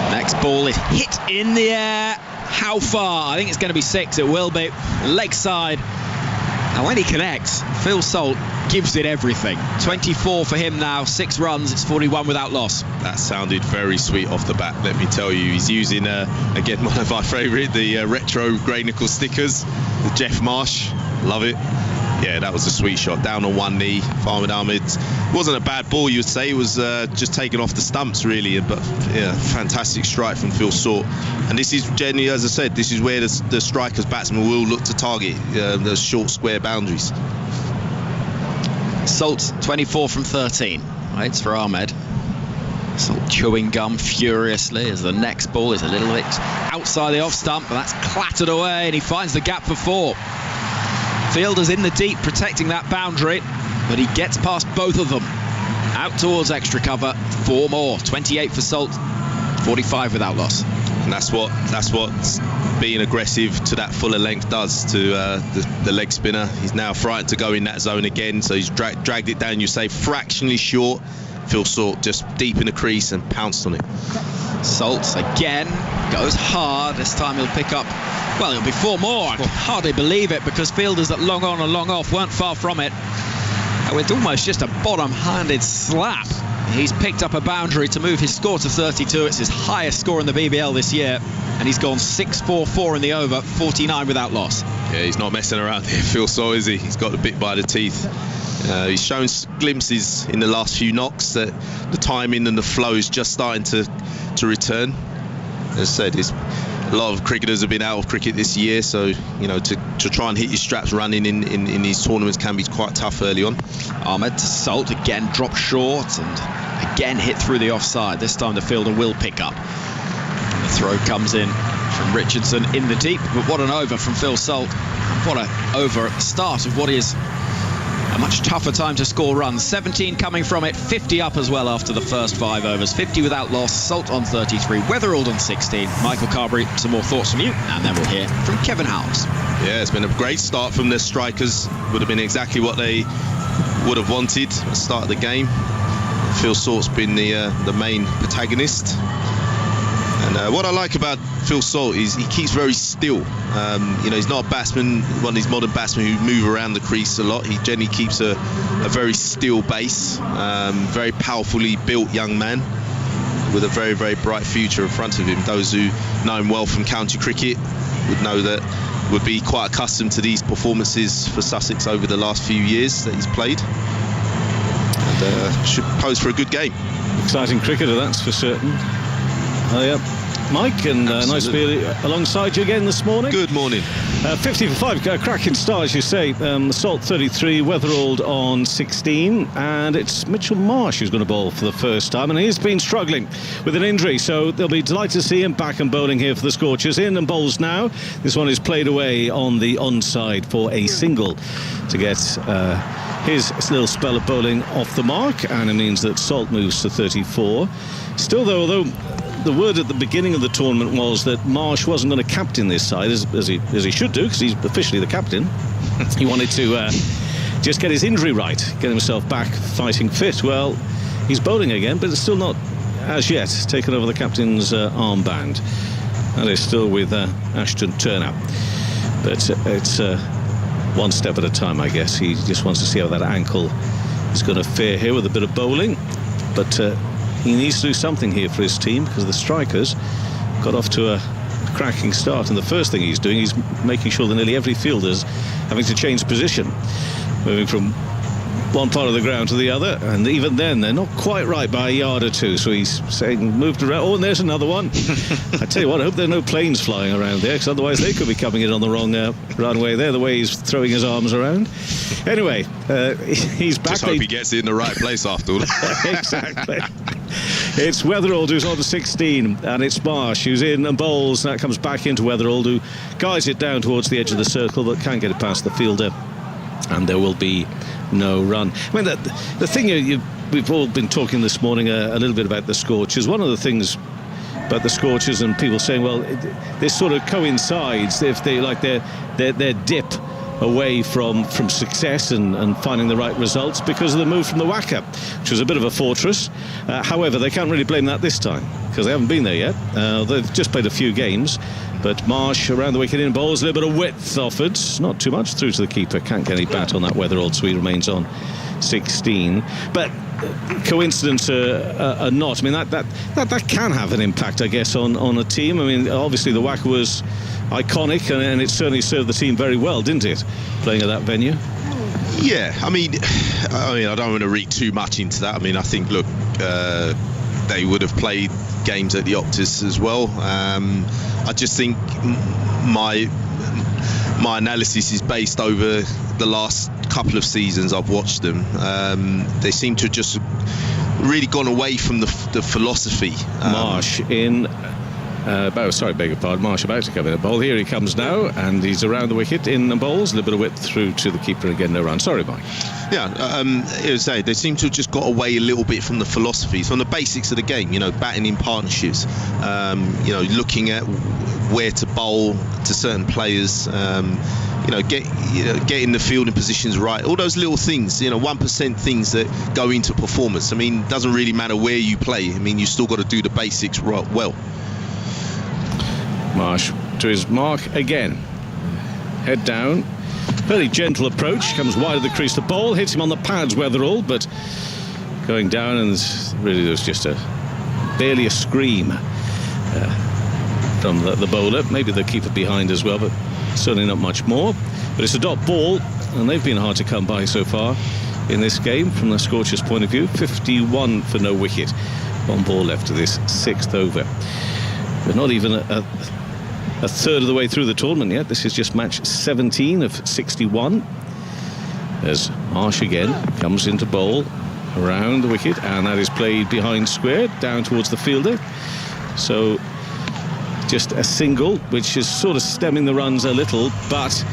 Next ball is hit in the air. How far? I think it's going to be 6. It will be. Leg side. And when he connects, Phil Salt gives it everything. 24 for him now, 6 runs. It's 41 without loss. That sounded very sweet off the bat, let me tell you. He's using, again, one of my favourite, the retro grey nickel stickers, the Jeff Marsh. Love it. Yeah, that was a sweet shot. Down on one knee, Farmed Ahmed. Wasn't a bad ball, you would say. It was just taken off the stumps, really. But yeah, fantastic strike from Phil Salt. And this is generally, as I said, this is where the striker's batsman will look to target those short square boundaries. Salt 24 from 13. Waits for Ahmed. Salt chewing gum furiously as the next ball is a little bit outside the off stump, but that's clattered away, and he finds the gap for 4. Fielders in the deep protecting that boundary, but he gets past both of them. Out towards extra cover. 4 more. 28 for Salt, 45 without loss. And that's what being aggressive to that fuller length does to the leg spinner. He's now frightened to go in that zone again, so he's dragged it down, you say, fractionally short. Phil Salt just deep in the crease and pounced on it. Salt again goes hard. This time he'll pick up, well, it'll be 4 more. I can hardly believe it, because fielders that long on and long off weren't far from it. With almost just a bottom-handed slap, he's picked up a boundary to move his score to 32. It's his highest score in the BBL this year, and he's gone 6-4-4 in the over, 49 without loss. Yeah, he's not messing around here, Phil Salt, is he? He's got the bit by the teeth. He's shown glimpses in the last few knocks that the timing and the flow is just starting to return. As I said, a lot of cricketers have been out of cricket this year, so you know, to try and hit your straps running in these tournaments can be quite tough early on. Ahmed to Salt, again dropped short and again hit through the offside. This time the fielder will pick up. The throw comes in from Richardson in the deep, but what an over from Phil Salt. What an over at the start of what is a much tougher time to score runs. 17 coming from it, 50 up as well after the first 5 overs. 50 without loss, Salt on 33, Weatherald on 16. Michael Carberry, some more thoughts from you, and then we'll hear from Kevin Howells. Yeah, it's been a great start from the strikers. Would have been exactly what they would have wanted at the start of the game. Phil Salt's been the main protagonist. And what I like about Phil Salt is he keeps very still. You know, he's not a batsman, one of these modern batsmen who move around the crease a lot. He generally keeps a very still base. Very powerfully built young man with a very, very bright future in front of him. Those who know him well from county cricket would know that would be quite accustomed to these performances for Sussex over the last few years that he's played. And should pose for a good game. Exciting cricketer, that's for certain. Mike, and nice to be alongside you again this morning. Good morning. 50 for 5, cracking start, as you say. Salt 33, Weatherald on 16, and it's Mitchell Marsh who's going to bowl for the first time, and he's been struggling with an injury, so they'll be delighted to see him back and bowling here for the Scorchers. In and bowls now. This one is played away on the onside for a single to get his little spell of bowling off the mark, and it means that Salt moves to 34. Still, though, although the word at the beginning of the tournament was that Marsh wasn't going to captain this side, as he should do, because he's officially the captain. He wanted to just get his injury right, get himself back fighting fit. Well, he's bowling again, but it's still not, as yet, taken over the captain's armband. That is still with Ashton Turner. But it's one step at a time, I guess. He just wants to see how that ankle is going to fare here with a bit of bowling. But he needs to do something here for his team, because the strikers got off to a cracking start, and the first thing he's doing is making sure that nearly every fielder's having to change position, moving from one part of the ground to the other, and even then they're not quite right by a yard or two, so he's saying moved around. Oh, and there's another one. I tell you what, I hope there are no planes flying around there, because otherwise they could be coming in on the wrong runway there, the way he's throwing his arms around. Anyway, he's back. Just hope he gets it in the right place after all. Exactly. It's Weatherald who's on 16, and it's Marsh who's in and bowls, and that comes back into Weatherald, who guides it down towards the edge of the circle but can't get it past the fielder, and there will be no run. I mean, the thing we've all been talking this morning a little bit about the Scorchers. One of the things about the Scorchers, and people saying, well, this sort of coincides if they like their dip away from success and finding the right results because of the move from the Wacker, which was a bit of a fortress. However, they can't really blame that this time because they haven't been there yet. They've just played a few games, but Marsh around the wicket in bowls, a little bit of width offered, not too much through to the keeper, can't get any bat on that Weatherald, so he remains on 16. But coincidence or not, I mean, that can have an impact, I guess, on a team. I mean, obviously the Wacker was iconic, and it certainly served the team very well, didn't it, playing at that venue? Yeah, I mean, I don't want to read too much into that. I mean, I think, look, they would have played games at the Optus as well. I just think my analysis is based over the last couple of seasons I've watched them. They seem to have just really gone away from the philosophy. Marsh in. Beg your pardon. Marsh about to come in a bowl. Here he comes now, and he's around the wicket in the bowls. A little bit of width through to the keeper again. No run. Sorry, Mike. Yeah, they seem to have just got away a little bit from the philosophy, from the basics of the game. Batting in partnerships. Looking at where to bowl to certain players. Getting the fielding positions right. All those little things. 1% things that go into performance. I mean, it doesn't really matter where you play. I mean, you still got to do the basics well. Marsh to his mark again. Head down. Very gentle approach. Comes wide of the crease. The ball hits him on the pads, Weatherall, but going down, and really there was just barely a scream from the bowler. Maybe the keeper behind as well, but certainly not much more. But it's a dot ball, and they've been hard to come by so far in this game from the Scorchers' point of view. 51 for no wicket. One ball left to this 6th over. But not even a third of the way through the tournament yet. This is just match 17 of 61. As Marsh again comes into bowl around the wicket, and that is played behind square down towards the fielder. So just a single, which is sort of stemming the runs a little, but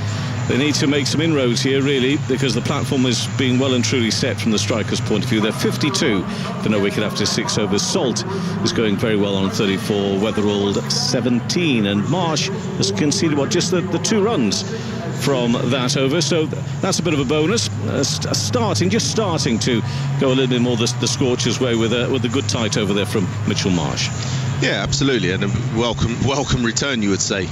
they need to make some inroads here, really, because the platform is being well and truly set from the striker's point of view. They're 52 for no wicket after 6 overs. Salt is going very well on 34, Weatherald 17, and Marsh has conceded, just the 2 runs from that over, so that's a bit of a bonus. Starting to go a little bit more the Scorchers' way with a good tight over there from Mitchell Marsh. Yeah, absolutely, and a welcome return, you would say.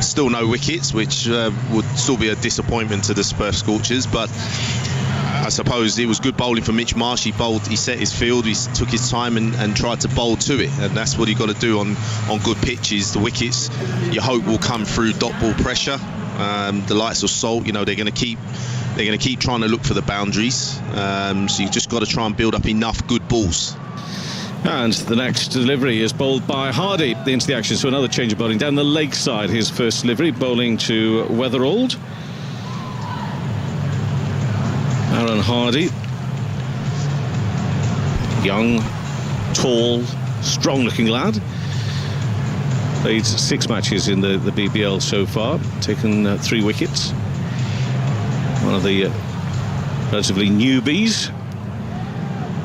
Still no wickets, which would still be a disappointment to the Perth Scorchers, but I suppose it was good bowling for Mitch Marsh. He set his field, he took his time and tried to bowl to it, and that's what you got to do on good pitches. The wickets, you hope, will come through dot ball pressure. The likes of Salt, they're going to keep trying to look for the boundaries. So you just got to try and build up enough good balls. And the next delivery is bowled by Hardy into the action, so another change of bowling down the leg side. His first delivery, bowling to Weatherald. Aaron Hardy, young, tall, strong-looking lad. Played 6 matches in the BBL so far, taken 3 wickets. One of the relatively newbies,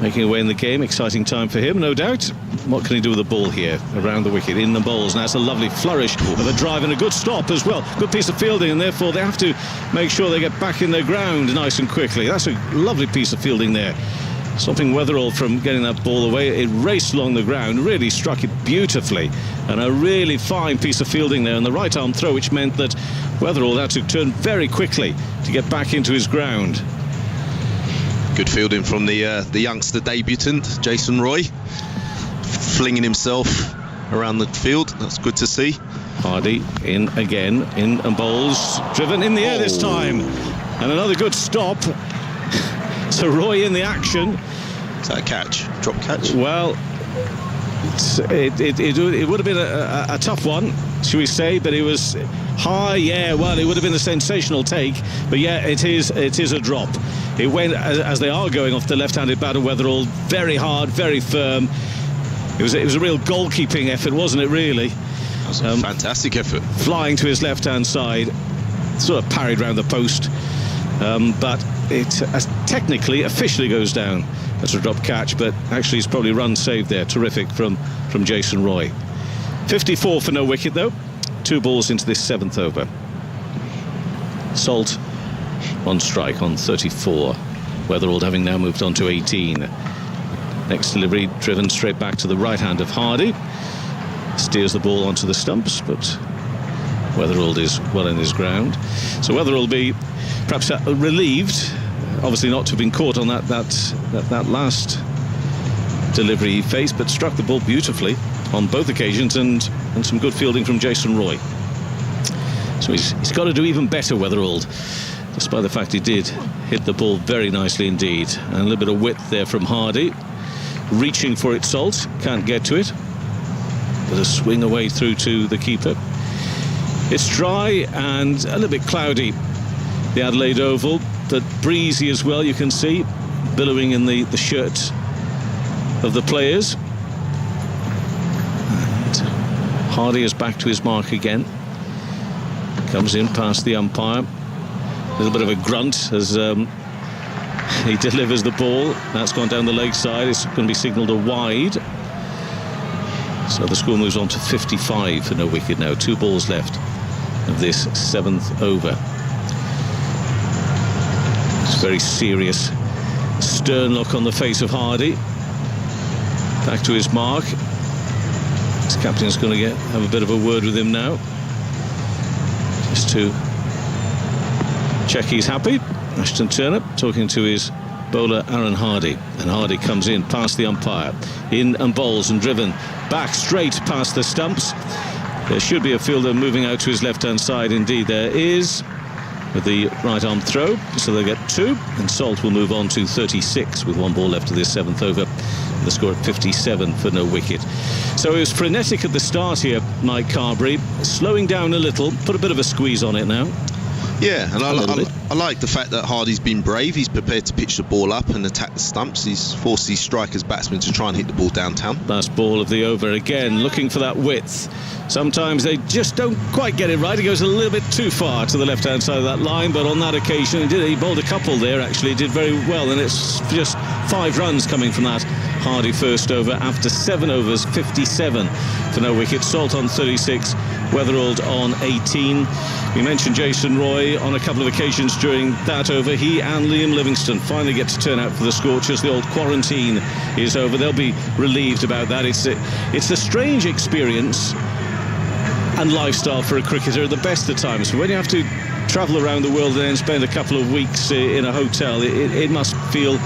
making away in the game. Exciting time for him, no doubt. What can he do with the ball here around the wicket in the bowls? Now it's a lovely flourish of a drive and a good stop as well. Good piece of fielding, and therefore they have to make sure they get back in their ground nice and quickly. That's a lovely piece of fielding there, stopping Weatherall from getting that ball away. It raced along the ground, really struck it beautifully, and a really fine piece of fielding there, and the right arm throw, which meant that Weatherall had to turn very quickly to get back into his ground. Good fielding from the youngster debutant, Jason Roy, flinging himself around the field. That's good to see. Hardy in again, in and bowls, driven in the air this time, and another good stop. So Roy in the action. Is that a catch? Drop catch? Well, it would have been a tough one, should we say, but it was high. Yeah, well, it would have been a sensational take, but yeah, it is a drop. It went, as they are going off the left-handed batter, Weatherall, very hard, very firm. It was a real goalkeeping effort, wasn't it, really? That was a fantastic effort. Flying to his left-hand side, sort of parried round the post, but it technically, officially goes down as a drop catch, but actually it's probably run saved there. Terrific from Jason Roy. 54 for no wicket, though. 2 balls into this 7th over. Salt on strike on 34. Weatherald having now moved on to 18. Next delivery driven straight back to the right hand of Hardy. Steers the ball onto the stumps, but Weatherald is well in his ground. So Weatherald will be perhaps relieved, obviously not to have been caught on that last delivery he faced, but struck the ball beautifully on both occasions, and some good fielding from Jason Roy. So he's got to do even better, Weatherald, despite the fact he did hit the ball very nicely indeed. And a little bit of width there from Hardy, reaching for it. Salt can't get to it, but a swing away through to the keeper. It's dry and a little bit cloudy, the Adelaide Oval, but breezy as well, you can see, billowing in the shirt of the players. And Hardy is back to his mark again. Comes in past the umpire. A little bit of a grunt as he delivers the ball. That's gone down the leg side. It's going to be signalled a wide. So the score moves on to 55 for no wicket now. 2 balls left of this 7th over. It's a very serious, stern look on the face of Hardy. Back to his mark. His captain's going to have a bit of a word with him now, just to check he's happy. Ashton Turner talking to his bowler Aaron Hardy, and Hardy comes in past the umpire, in and bowls and driven back straight past the stumps. There should be a fielder moving out to his left-hand side. Indeed there is, with the right arm throw, so they'll get 2, and Salt will move on to 36 with 1 ball left of this 7th over. The score at 57 for no wicket. So it was frenetic at the start here, Mike Carberry, slowing down a little, put a bit of a squeeze on it now. Yeah, and I like the fact that Hardy's been brave. He's prepared to pitch the ball up and attack the stumps. He's forced these strikers batsmen to try and hit the ball downtown. Last ball of the over again, looking for that width. Sometimes they just don't quite get it right. He goes a little bit too far to the left-hand side of that line, but on that occasion he bowled a couple there, actually did very well, and it's just 5 runs coming from that Hardy first over after 7 overs, 57 for no wicket. Salt on 36, Weatherald on 18. We mentioned Jason Roy on a couple of occasions during that over. He and Liam Livingstone finally get to turn out for the Scorchers. The old quarantine is over. They'll be relieved about that. It's a strange experience and lifestyle for a cricketer at the best of times. When you have to travel around the world and then spend a couple of weeks in a hotel, it must feel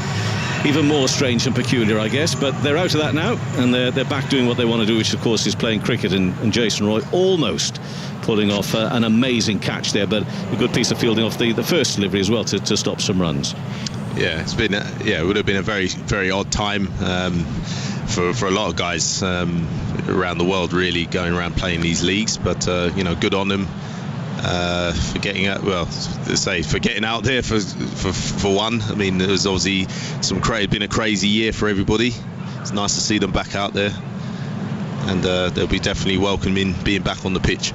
even more strange and peculiar, I guess. But they're out of that now, and they're back doing what they want to do, which of course is playing cricket. And Jason Roy almost pulling off an amazing catch there, but a good piece of fielding off the first delivery as well to stop some runs. Yeah, it's been it would have been a very, very odd time for a lot of guys around the world, really, going around playing these leagues. But good on them for getting out. Well, for getting out there for one. I mean, it was obviously been a crazy year for everybody. It's nice to see them back out there, and they'll be definitely welcoming being back on the pitch.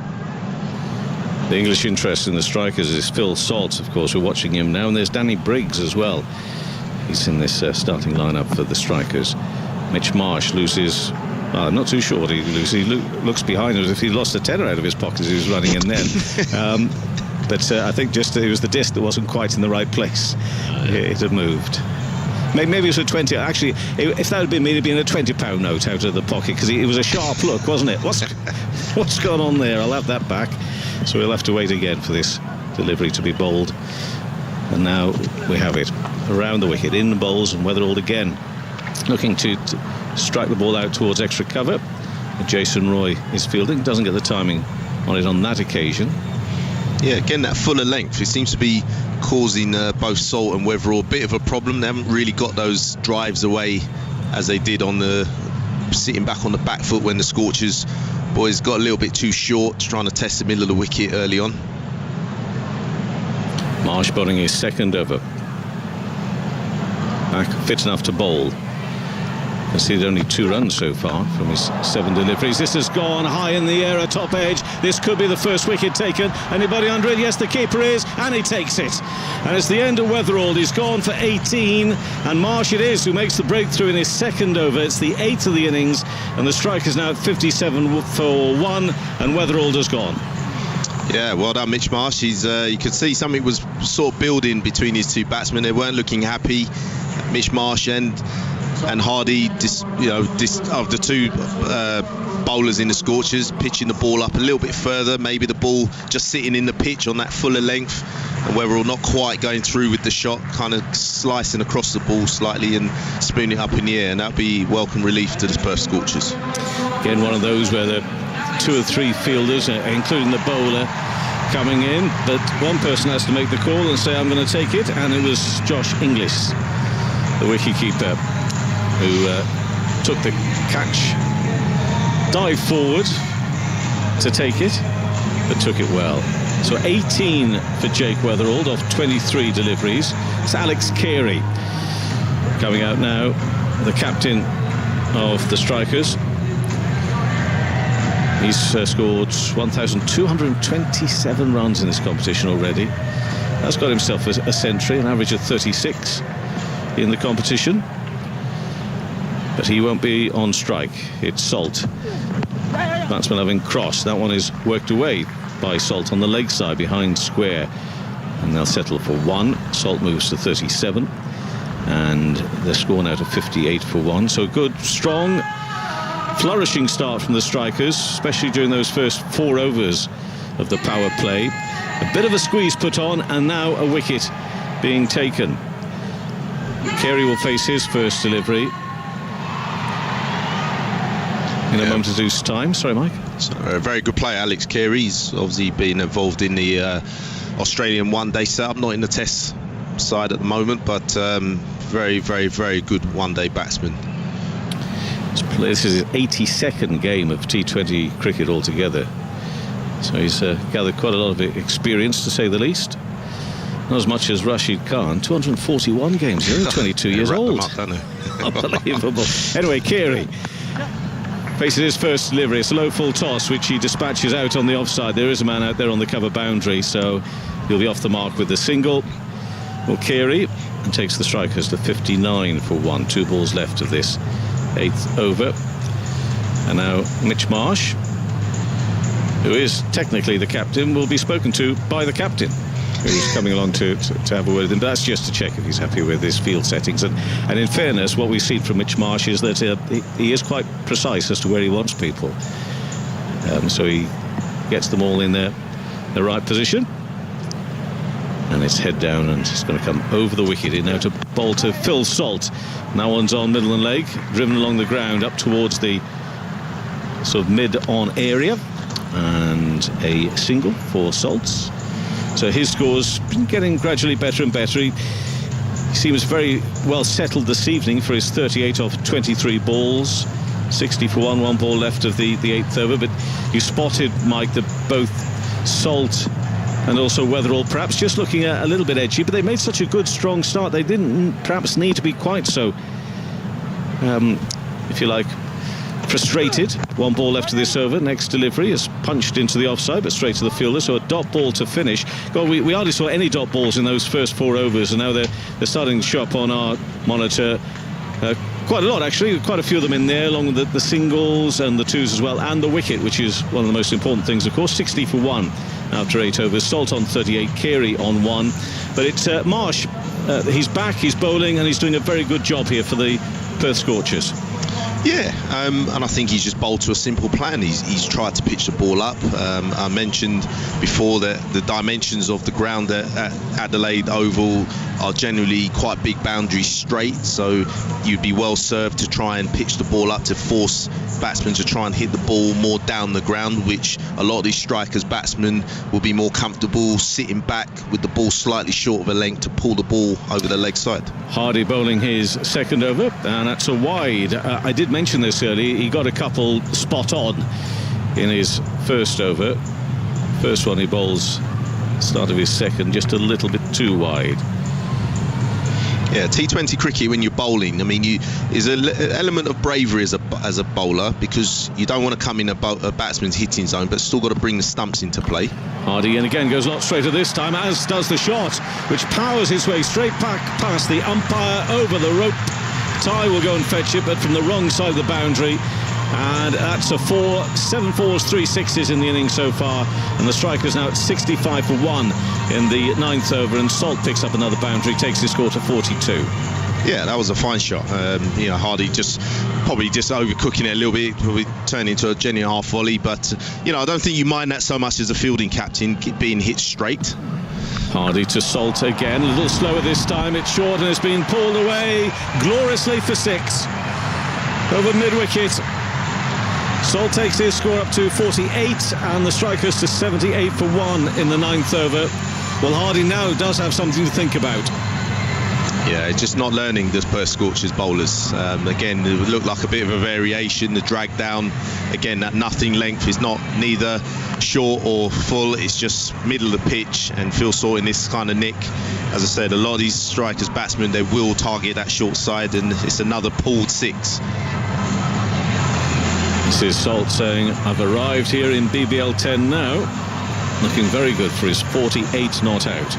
The English interest in the strikers is Phil Salt, of course. We're watching him now, and there's Danny Briggs as well. He's in this starting lineup for the strikers. Mitch Marsh loses. Well, I'm not too sure what he loses. He looks behind as if he lost a tenner out of his pocket as he was running in then. But I think just it was the disc that wasn't quite in the right place. It had moved. Maybe it was a 20. Actually, if that had been me, it'd been a £20 note out of the pocket, because it was a sharp look, wasn't it? What's gone on there? I'll have that back. So we'll have to wait again for this delivery to be bowled. And now we have it around the wicket, in the bowls, and Weatherald again looking to strike the ball out towards extra cover. Jason Roy is fielding, doesn't get the timing on it on that occasion. Yeah, again, that fuller length, it seems to be causing both Salt and Weatherall a bit of a problem. They haven't really got those drives away as they did on the sitting back on the back foot when the Scorchers boys got a little bit too short, trying to test the middle of the wicket early on. Marsh bowling his second over. Back fit enough to bowl. Conceded only 2 runs so far from his 7 deliveries. This has gone high in the air at top edge. This could be the first wicket taken. Anybody under it? Yes, the keeper is, and he takes it. And it's the end of Weatherald. He's gone for 18, and Marsh it is who makes the breakthrough in his second over. It's the 8th of the innings, and the strike is now at 57 for 1, and Weatherald has gone. Yeah, well done, Mitch Marsh. You could see something was sort of building between these 2 batsmen. They weren't looking happy, Mitch Marsh and Hardy, of the 2 bowlers in the Scorchers, pitching the ball up a little bit further. Maybe the ball just sitting in the pitch on that fuller length, and Weatherall not quite going through with the shot, kind of slicing across the ball slightly and spooning it up in the air, and that'd be welcome relief to the Perth Scorchers. Again, one of those where the 2 or 3 fielders, including the bowler, coming in, but one person has to make the call and say, I'm going to take it, and it was Josh Inglis, the wicketkeeper, who took the catch, dived forward to take it, but took it well. So 18 for Jake Weatherald off 23 deliveries. It's Alex Carey coming out now, the captain of the Strikers. He's scored 1,227 runs in this competition already. That's got himself a century, an average of 36 in the competition. But he won't be on strike. It's Salt. Batsman having crossed. That one is worked away by Salt on the leg side behind square. And they'll settle for 1. Salt moves to 37. And they're score now to 58 for 1. So a good, strong, flourishing start from the Strikers, especially during those first 4 overs of the power play. A bit of a squeeze put on, and now a wicket being taken. Carey will face his first delivery in a moment or two's time. Sorry, Mike. So, a very good player, Alex Carey. He's obviously been involved in the Australian one-day setup, not in the Test side at the moment, but very, very, very good one-day batsman. This is his 82nd game of T20 cricket altogether, so he's gathered quite a lot of experience, to say the least. Not as much as Rashid Khan. 241 games. He's only 22 years old. Unbelievable. Anyway, Carey faces his first delivery. It's a low full toss, which he dispatches out on the offside. There is a man out there on the cover boundary, so he'll be off the mark with the single. Well, Carey takes the Strikers to 59 for 1. 2 balls left of this 8th over. And now Mitch Marsh, who is technically the captain, will be spoken to by the captain, who's coming along to have a word with him. But that's just to check if he's happy with his field settings. And in fairness, what we've seen from Mitch Marsh is that he is quite precise as to where he wants people. So he gets them all in the right position. And it's head down, and it's going to come over the wicket. In now to bowl to Phil Salt. Now one's on middle and leg, driven along the ground up towards the sort of mid-on area. And a single for Salts. So his score's been getting gradually better and better. He seems very well settled this evening for his 38 off 23 balls. 60 for 1, 1 ball left of the 8th over. But you spotted, Mike, that both Salt and also Weatherall perhaps just looking a little bit edgy, but they made such a good, strong start. They didn't perhaps need to be quite so, if you like, frustrated. 1 ball left of this over. Next delivery is punched into the offside, but straight to the fielder. So a dot ball to finish. God, we hardly saw any dot balls in those first 4 overs, and now they're starting to show up on our monitor. Quite a lot, actually. Quite a few of them in there, along with the singles and the 2s as well, and the wicket, which is one of the most important things, of course. 60 for 1 after 8 overs. Salt on 38, Carey on 1. But it's Marsh. He's back, he's bowling, and he's doing a very good job here for the Perth Scorchers. Yeah, and I think he's just bowled to a simple plan. He's tried to pitch the ball up. I mentioned before that the dimensions of the ground at Adelaide Oval are generally quite big boundaries straight, so you'd be well served to try and pitch the ball up to force batsmen to try and hit the ball more down the ground, which a lot of these Strikers batsmen will be more comfortable sitting back with the ball slightly short of a length to pull the ball over the leg side. Hardy bowling his 2nd over, and that's a wide. I did mention this earlier. He got a couple spot on in his 1st over. First one he bowls, start of his 2nd, just a little bit too wide. Yeah, T20 cricket, when you're bowling, I mean, is an element of bravery as a bowler, because you don't want to come in a batsman's hitting zone, but still got to bring the stumps into play. Hardy, and again, goes a lot straighter this time, as does the shot, which powers its way straight back past the umpire over the rope. Ty will go and fetch it, but from the wrong side of the boundary. And that's a 4, 7 4s, 3 6s in the innings so far, and the Strikers now at 65 for 1 in the 9th over, and Salt picks up another boundary, takes his score to 42. Yeah, that was a fine shot. Hardy probably just overcooking it a little bit, probably turning into a genuine half volley, but I don't think you mind that so much as a fielding captain, being hit straight. Hardy to Salt again, a little slower this time. It's short and it's been pulled away gloriously for 6 over mid-wicket. Salt takes his score up to 48 and the Strikers to 78 for 1 in the 9th over. Well, Hardy now does have something to think about. Yeah, just not learning the Perth Scorchers bowlers. Again, it would look like a bit of a variation. The drag down, again, that nothing length is not neither short or full. It's just middle of the pitch, and Phil Salt in this kind of nick. As I said, a lot of these strikers, batsmen, they will target that short side, and it's another pulled 6. This is Salt saying, I've arrived here in BBL 10 now. Looking very good for his 48 not out.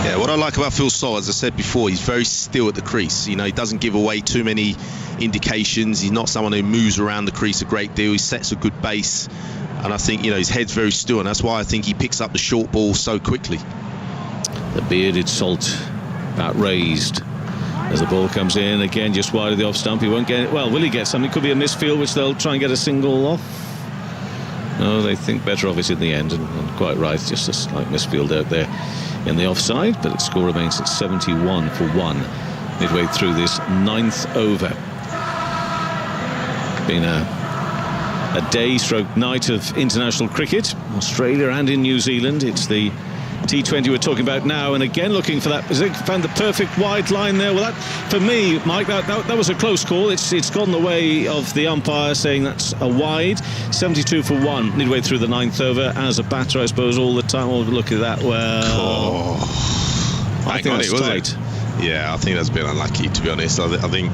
Yeah, what I like about Phil Salt, as I said before, he's very still at the crease. You know, he doesn't give away too many indications. He's not someone who moves around the crease a great deal. He sets a good base, and I think, you know, his head's very still, and that's why I think he picks up the short ball so quickly. The bearded Salt, bat raised as the ball comes in again, just wide of the off stump. He won't get it. Well, will he get something? Could be a misfield, which they'll try and get a single off. No, they think better of it in the end, and quite right. Just a slight misfield out there in the offside, but its score remains at 71 for 1 midway through this 9th over. Been a day stroke night of international cricket, Australia and in New Zealand. It's the T20 we're talking about now, and again looking for that. Found the perfect wide line there. Well, that, for me, Mike, that was a close call. It's gone the way of the umpire saying that's a wide. 72 for 1 midway through the 9th over. As a batter, I suppose, all the time. Oh, look at that. Well, I think that's tight. Yeah, I think that's been unlucky, to be honest. I think,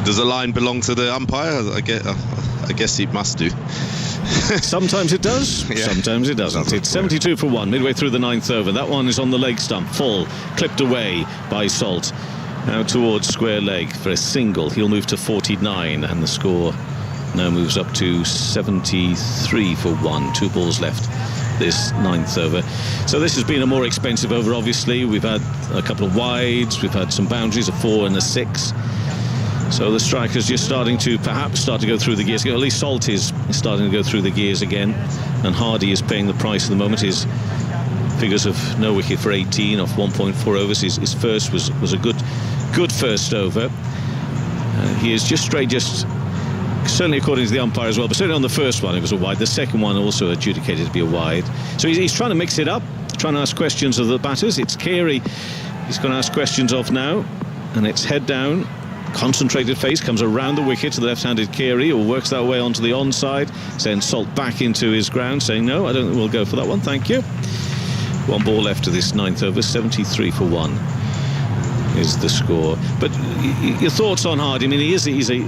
does the line belong to the umpire? I guess it must do. Sometimes it does, yeah. Sometimes it doesn't. It's 72 for 1 midway through the 9th over. That one is on the leg stump, full, clipped away by Salt. Now towards square leg for a single. He'll move to 49, and the score now moves up to 73 for 1. 2 balls left this 9th over. So this has been a more expensive over, obviously. We've had a couple of wides, we've had some boundaries, a 4 and a 6. So the Strikers just starting to perhaps go through the gears. At least Salt is starting to go through the gears again, and Hardy is paying the price at the moment. His figures of no wicket for 18 off 1.4 overs. His first was a good first over. He is just straight, certainly according to the umpire as well, but certainly on the first one it was a wide. The second one also adjudicated to be a wide. So he's trying to mix it up, trying to ask questions of the batters. It's Carey he's going to ask questions of now, and it's head down. Concentrated face, comes around the wicket to the left-handed Carey, who works that way onto the onside, sends Salt back into his ground, saying no, I don't think we'll go for that one, thank you. 1 ball left to this 9th over. 73 for 1 is the score. But your thoughts on Hardy? I mean, he's a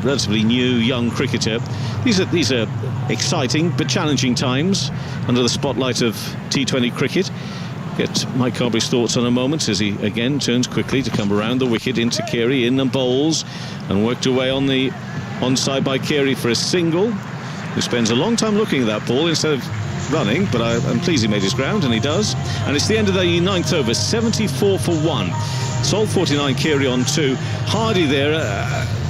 relatively new young cricketer. These are exciting but challenging times under the spotlight of T20 cricket. Get Mike Carberry's thoughts on a moment as he again turns quickly to come around the wicket into Carey, in and bowls, and worked away on the onside by Carey for a single, who spends a long time looking at that ball instead of running, but I'm pleased he made his ground, and he does. And it's the end of the 9th over. 74 for 1. Salt 49, Carey on 2. Hardy there,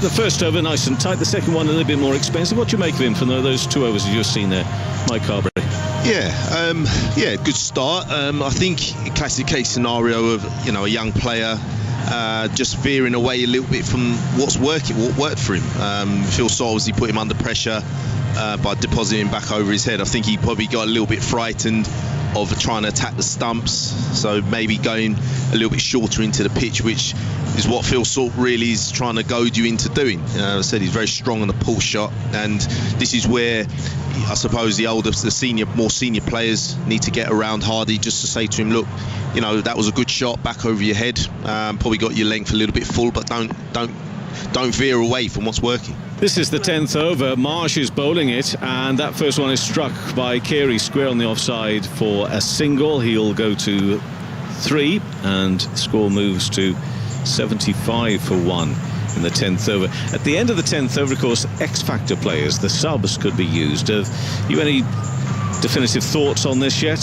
the first over nice and tight, the second one a little bit more expensive. What do you make of him from those 2 overs you've seen there, Mike Carberry? Yeah, good start. I think a classic case scenario of, a young player just veering away a little bit from what worked for him. Phil Salt obviously put him under pressure by depositing him back over his head. I think he probably got a little bit frightened of trying to attack the stumps, so maybe going a little bit shorter into the pitch, which is what Phil Salt really is trying to goad you into doing. As I said, he's very strong on the pull shot, and this is where I suppose more senior players need to get around Hardy, just to say to him, look, that was a good shot back over your head, probably got your length a little bit full, but don't veer away from what's working. This is the 10th over. Marsh is bowling it, and that first one is struck by Carey square on the offside for a single. He'll go to 3, and the score moves to 75 for 1 in the 10th over. At the end of the 10th over, of course, X-factor players, the subs, could be used. Have you any definitive thoughts on this yet?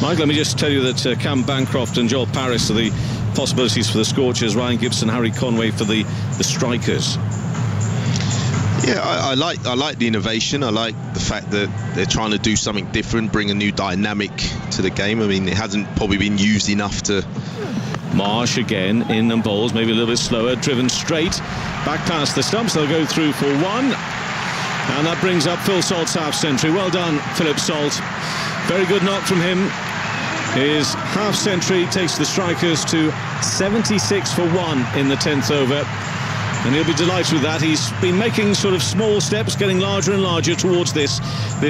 Mike, let me just tell you that Cam Bancroft and Joel Paris are the possibilities for the Scorchers, Ryan Gibson, Harry Conway for the Strikers. Yeah, I like the innovation. I like the fact that they're trying to do something different, bring a new dynamic to the game. I mean, it hasn't probably been used enough to Marsh again in and bowls, maybe a little bit slower, driven straight back past the stumps. They'll go through for one, and that brings up Phil Salt's half century. Well done, Philip Salt. Very good knock from him. His half century takes the Strikers to 76 for 1 in the 10th over, and he'll be delighted with that. He's been making sort of small steps, getting larger and larger towards this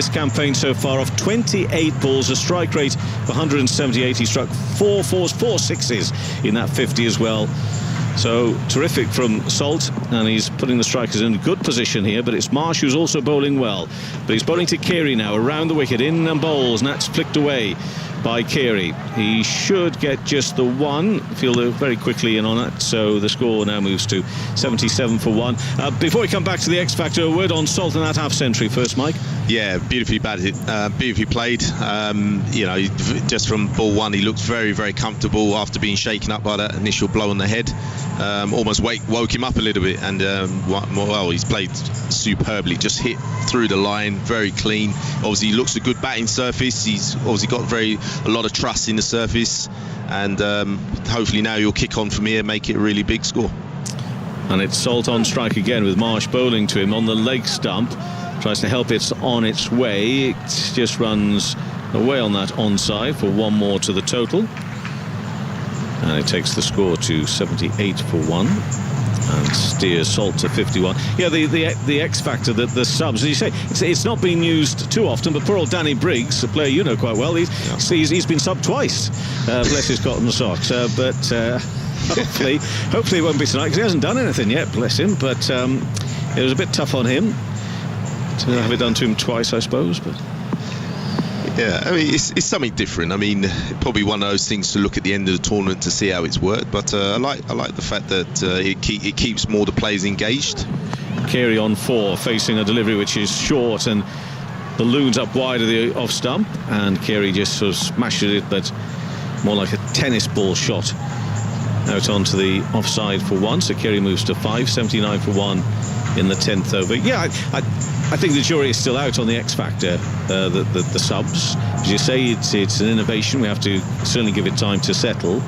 campaign so far. Off 28 balls, a strike rate of 178. He struck 4 fours, 4 sixes in that 50 as well. So terrific from Salt, and he's putting the Strikers in a good position here. But it's Marsh who's also bowling well. But he's bowling to Carey now, around the wicket, in and bowls, and that's flicked away by Carey. He should get just the one. Feel very quickly in on it, so the score now moves to 77 for 1. Before we come back to the X Factor, a word on Salt and that half century first, Mike. Yeah, beautifully batted, beautifully played. You know, just from ball 1, he looked very, very comfortable after being shaken up by that initial blow on the head. Almost woke him up a little bit, and well, he's played superbly. Just hit through the line, very clean. Obviously, he looks a good batting surface. He's obviously got a lot of trust in the surface, and hopefully now he'll kick on from here, make it a really big score. And it's Salt on strike again with Marsh bowling to him on the leg stump. Tries to help it on its way. It just runs away on that onside for 1 more to the total. And it takes the score to 78 for 1 and steers Salt to 51. Yeah, the X factor, the subs, as you say, it's not been used too often, but poor old Danny Briggs, a player you know quite well, he's been subbed twice. Bless his cotton socks. But hopefully it won't be tonight, because he hasn't done anything yet, bless him. But it was a bit tough on him to have it done to him twice, I suppose. But yeah, I mean, it's something different. I mean, probably one of those things to look at the end of the tournament to see how it's worked. But I like the fact that it keeps more the players engaged. Carey on 4, facing a delivery which is short and balloons up wide of the off stump, and Carey just sort of smashes it, but more like a tennis ball shot out onto the offside for 1. So Carey moves to 5, 79 for 1 in the 10th over. Yeah, I think the jury is still out on the X Factor, the subs. As you say, it's an innovation. We have to certainly give it time to settle.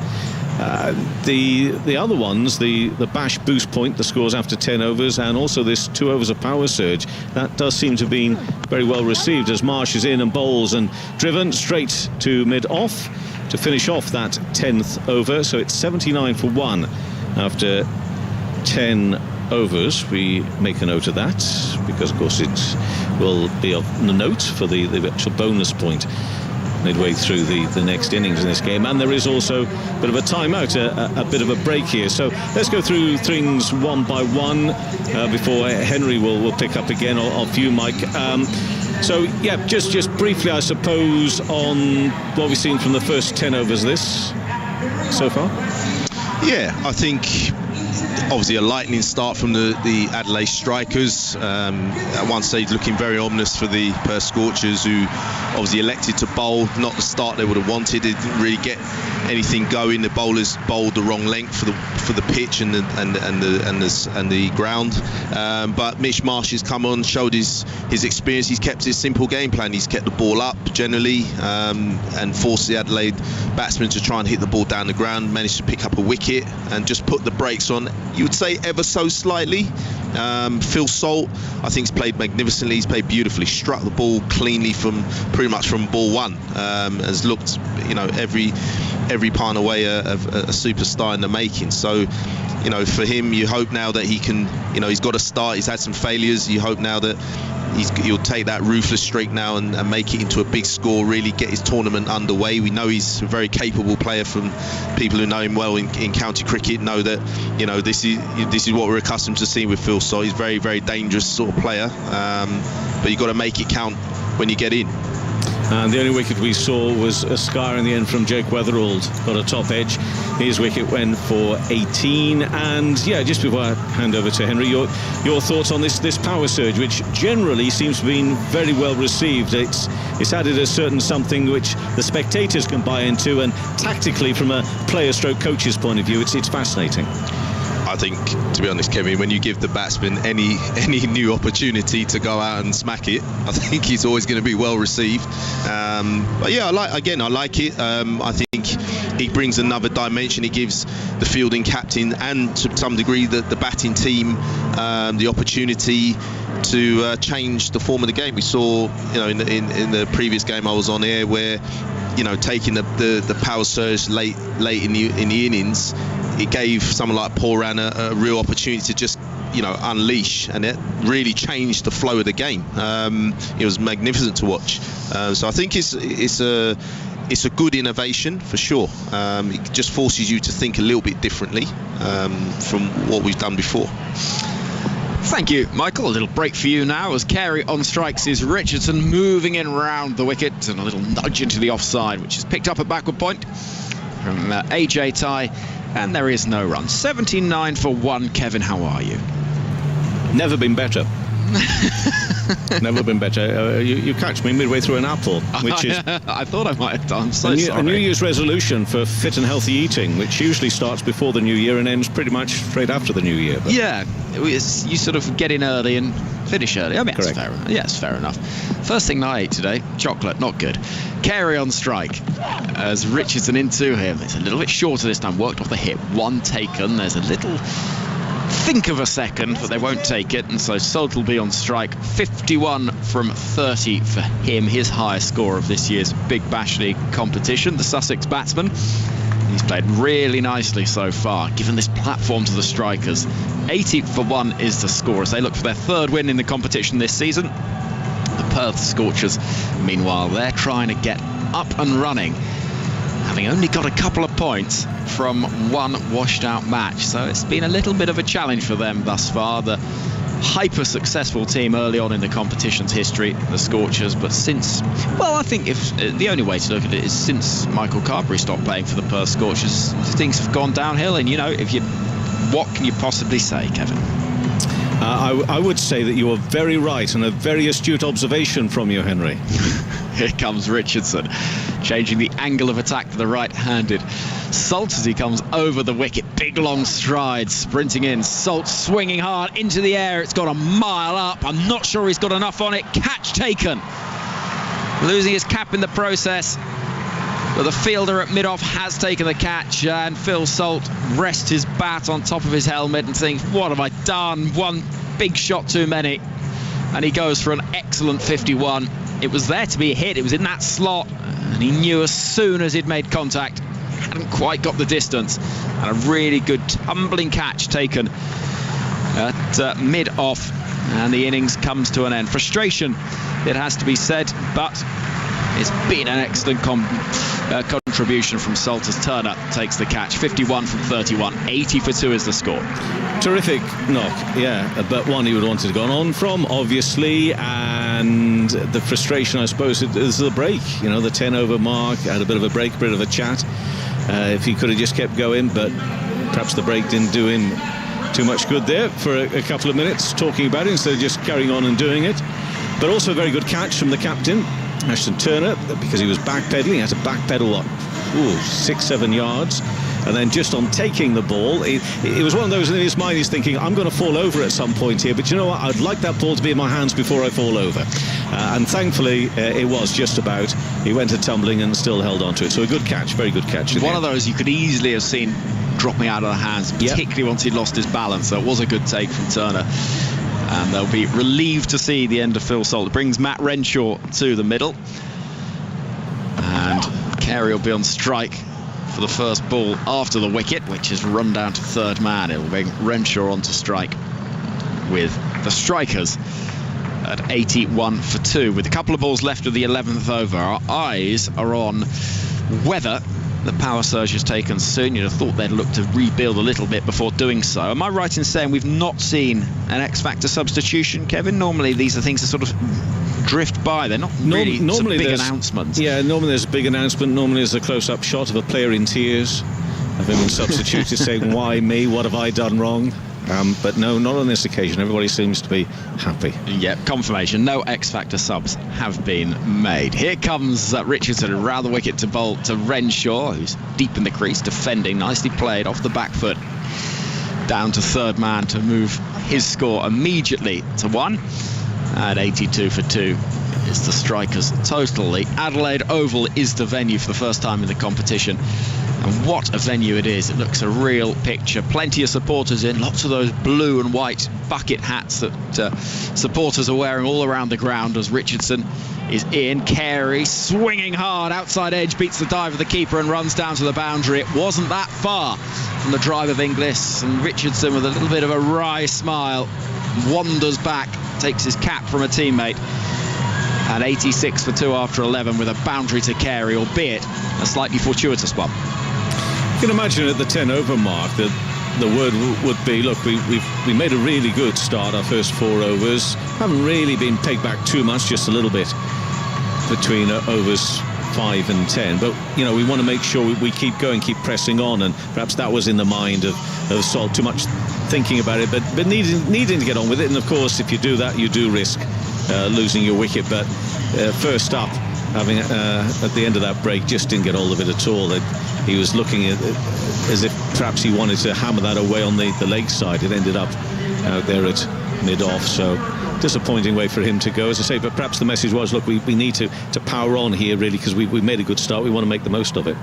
The other ones, the bash boost point, the scores after 10 overs, and also this 2 overs of power surge, that does seem to have been very well received, as Marsh is in and bowls and driven straight to mid-off to finish off that 10th over. So it's 79 for 1 after 10 overs. We make a note of that, because of course it will be of note for the actual bonus point midway through the next innings in this game. And there is also a bit of a timeout, a bit of a break here. So let's go through things one by one before Henry will pick up again off you, Mike. So yeah, just briefly, I suppose, on what we've seen from the first 10 overs this so far. Yeah, I think obviously a lightning start from the Adelaide Strikers. At one stage looking very ominous for the Perth Scorchers, who obviously elected to bowl not the start they would have wanted. They didn't really get anything going. The bowlers bowled the wrong length for the pitch and the ground. But Mitch Marsh has come on, showed his experience. He's kept his simple game plan. He's kept the ball up generally, and forced the Adelaide batsmen to try and hit the ball down the ground. Managed to pick up a wicket and just put the brakes on, you would say, ever so slightly. Phil Salt, I think, has played magnificently. He's played beautifully, struck the ball cleanly from pretty much from ball 1. Has looked, every part of the way a superstar in the making. So, for him, you hope now that he can, he's got a start. He's had some failures. You hope now that he'll take that ruthless streak now and make it into a big score, really get his tournament underway. We know he's a very capable player. From people who know him well in county cricket know that this is what we're accustomed to seeing with Phil Salt. He's very, very dangerous sort of player, but you've got to make it count when you get in. And the only wicket we saw was a scar in the end from Jake Weatherald. Got a top edge. His wicket went for 18. And yeah, just before I hand over to Henry, your thoughts on this power surge, which generally seems to have been very well received. It's added a certain something which the spectators can buy into, and tactically, from a player/coach's point of view, it's fascinating. I think, to be honest, Kevin, when you give the batsman any new opportunity to go out and smack it, I think he's always going to be well received. But yeah, I like it. I think he brings another dimension. He gives the fielding captain and to some degree the batting team the opportunity to change the form of the game. We saw, in the previous game I was on air, where taking the power surge late in the innings, it gave someone like Paul Ran a real opportunity to just unleash, and it really changed the flow of the game. It was magnificent to watch. So I think it's a good innovation for sure. It just forces you to think a little bit differently from what we've done before. Thank you, Michael. A little break for you now as Carey on strikes is Richardson, moving in round the wicket, and a little nudge into the offside, which is picked up at backward point from AJ Ty, and there is no run. 79 for 1. Kevin, how are you? Never been better. Never been better. You catch me midway through an apple, which is I thought I might have done. So sorry. A New Year's resolution for fit and healthy eating, which usually starts before the New Year and ends pretty much straight after the New Year. But yeah, you sort of get in early and finish early. I mean, correct. That's fair. Yes, fair enough. First thing I ate today, chocolate, not good. Carey on strike as Richardson into him. It's a little bit shorter this time, worked off the hip. One taken. There's a little think of a second, but they won't take it, and so Salt will be on strike. 51 from 30 for him, his highest score of this year's Big Bash League competition. The Sussex batsman, he's played really nicely so far, given this platform to the strikers. 80 for 1 is the score as they look for their third win in the competition this season. The Perth Scorchers, meanwhile, they're trying to get up and running, having only got a couple of points from one washed out match, so it's been a little bit of a challenge for them thus far. The hyper successful team early on in the competition's history, the Scorchers, but since, well, I think if the only way to look at it is since Michael Carberry stopped playing for the Perth Scorchers, things have gone downhill. And what can you possibly say, Kevin? I would say that you are very right, and a very astute observation from you, Henry. Here comes Richardson, changing the angle of attack to the right-handed Salt as he comes over the wicket. Big long strides, sprinting in. Salt swinging hard into the air. It's got a mile up. I'm not sure he's got enough on it. Catch taken. Losing his cap in the process. But the fielder at mid-off has taken the catch, and Phil Salt rests his bat on top of his helmet and thinks, what have I done? One big shot too many. And he goes for an excellent 51. It was there to be a hit. It was in that slot, and he knew as soon as he'd made contact, hadn't quite got the distance, and a really good tumbling catch taken at mid-off, and the innings comes to an end. Frustration, it has to be said, but it's been an excellent contribution from Salt as Turner takes the catch. 51 from 31, 80 for 2 is the score. Terrific knock, yeah, but one he would want to have gone on from, obviously, and the frustration, I suppose, is the break. The 10 over mark, had a bit of a break, a bit of a chat. If he could have just kept going, but perhaps the break didn't do him too much good there for a couple of minutes talking about it instead of just carrying on and doing it. But also a very good catch from the captain, Ashton Turner, because he was backpedaling. He had to backpedal 6-7 yards, and then just on taking the ball, it was one of those in his mind. He's thinking, I'm going to fall over at some point here, but you know what, I'd like that ball to be in my hands before I fall over, and thankfully it was just about. He went a tumbling and still held on to it. So a good catch, very good catch. One of those you could easily have seen dropping out of the hands, particularly once he'd lost his balance. So it was a good take from Turner. And they'll be relieved to see the end of Phil Salt. It brings Matt Renshaw to the middle. And Carey will be on strike for the first ball after the wicket, which is run down to third man. It will bring Renshaw on to strike with the strikers at 81 for 2. With a couple of balls left of the 11th over, our eyes are on whether the power surge is taken soon. You'd have thought they'd look to rebuild a little bit before doing so. Am I right in saying we've not seen an X-Factor substitution, Kevin? Normally these are things that sort of drift by. They're not really normally big announcements. Yeah, normally there's a big announcement. Normally there's a close-up shot of a player in tears having been substituted, saying, why me? What have I done wrong? But no, not on this occasion. Everybody seems to be happy. Yep, confirmation. No X-Factor subs have been made. Here comes Richardson around the wicket to bowl to Renshaw, who's deep in the crease, defending. Nicely played off the back foot. Down to third man to move his score immediately to 1. At 82 for 2 is the strikers total. The Adelaide Oval is the venue for the first time in the competition. And what a venue it is. It looks a real picture. Plenty of supporters in, lots of those blue and white bucket hats that supporters are wearing all around the ground as Richardson is in. Carey swinging hard, outside edge, beats the dive of the keeper and runs down to the boundary. It wasn't that far from the drive of Inglis, and Richardson with a little bit of a wry smile wanders back, takes his cap from a teammate. And 86 for 2 after 11 with a boundary to Carey, albeit a slightly fortuitous one. You can imagine at the 10 over mark that the word would be, look, we made a really good start, our first 4 overs. Haven't really been pegged back too much, just a little bit between overs 5 and 10. But, you know, we want to make sure we keep going, keep pressing on. And perhaps that was in the mind of Salt, too much thinking about it, but needing to get on with it. And, of course, if you do that, you do risk losing your wicket. But first up, having at the end of that break, just didn't get hold of it at all. He was looking at it as if perhaps he wanted to hammer that away on the leg side. It ended up out there at mid-off, so disappointing way for him to go, as I say. But perhaps the message was, look, we need to power on here, really, because we've made a good start. We want to make the most of it.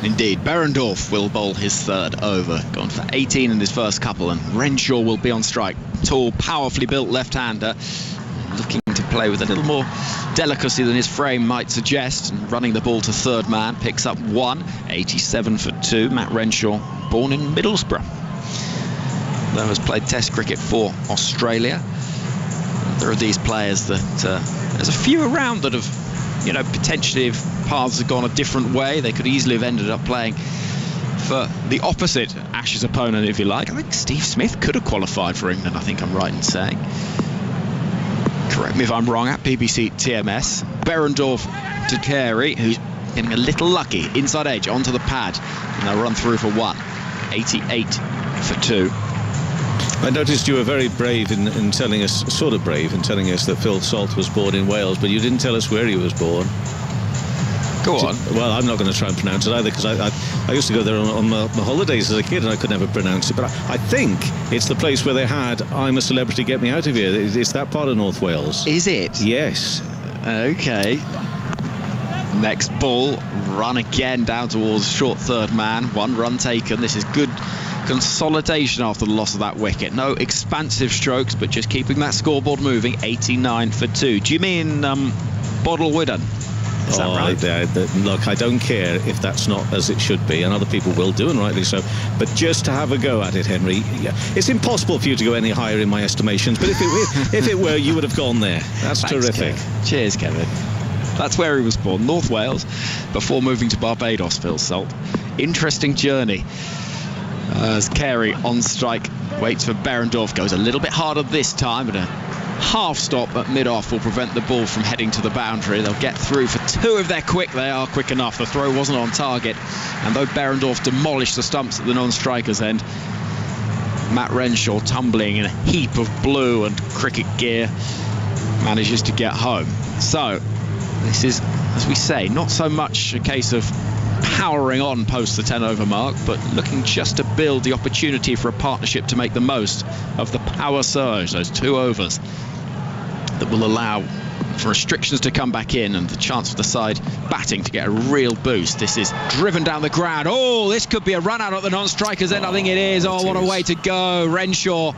Indeed. Behrendorff will bowl his 3rd over, gone for 18 in his first couple, and Renshaw will be on strike. Tall, powerfully built left-hander, looking to play with a little more delicacy than his frame might suggest, and running the ball to 3rd man, picks up 1, 87 for 2. Matt Renshaw, born in Middlesbrough, though has played Test cricket for Australia. There are these players that there's a few around that have, you know, potentially, if paths have gone a different way, they could easily have ended up playing for the opposite Ashes opponent, if you like. I think Steve Smith could have qualified for England, I think I'm right in saying. Correct me if I'm wrong, at BBC TMS. Behrendorff to Carey, who's getting a little lucky. Inside edge, onto the pad. And they'll run through for 1. 88 for 2. I noticed you were very brave in telling us, sort of brave, in telling us that Phil Salt was born in Wales, but you didn't tell us where he was born. Go on. Well, I'm not going to try and pronounce it either, because I used to go there on my holidays as a kid and I could never pronounce it. But I think it's the place where they had I'm a Celebrity, Get Me Out of Here. It's that part of North Wales. Is it? Yes. Okay. Next ball, run again down towards short 3rd man. 1 run taken. This is good consolidation after the loss of that wicket. No expansive strokes, but just keeping that scoreboard moving. 89 for 2. Do you mean Boddle Widden? Is that right? Look, I don't care if that's not as it should be, and other people will do, and rightly so. But just to have a go at it, Henry, it's impossible for you to go any higher in my estimations. But if it were, you would have gone there. That's Thanks, terrific. Kevin. Cheers, Kevin. That's where he was born, North Wales, before moving to Barbados, Phil Salt. Interesting journey. As Carey on strike, waits for Behrendorff, goes a little bit harder this time, but a half stop at mid-off will prevent the ball from heading to the boundary. They'll get through for 2 if they're quick. They are quick enough. The throw wasn't on target, and though Behrendorff demolished the stumps at the non-striker's end, Matt Renshaw, tumbling in a heap of blue and cricket gear, manages to get home. So this is, as we say, not so much a case of powering on post the 10 over mark, but looking just to build the opportunity for a partnership to make the most of the power surge, those 2 overs that will allow for restrictions to come back in and the chance for the side batting to get a real boost. This is driven down the ground. Oh, this could be a run out at the non-striker's end. I think it is. Oh, what a way to go. Renshaw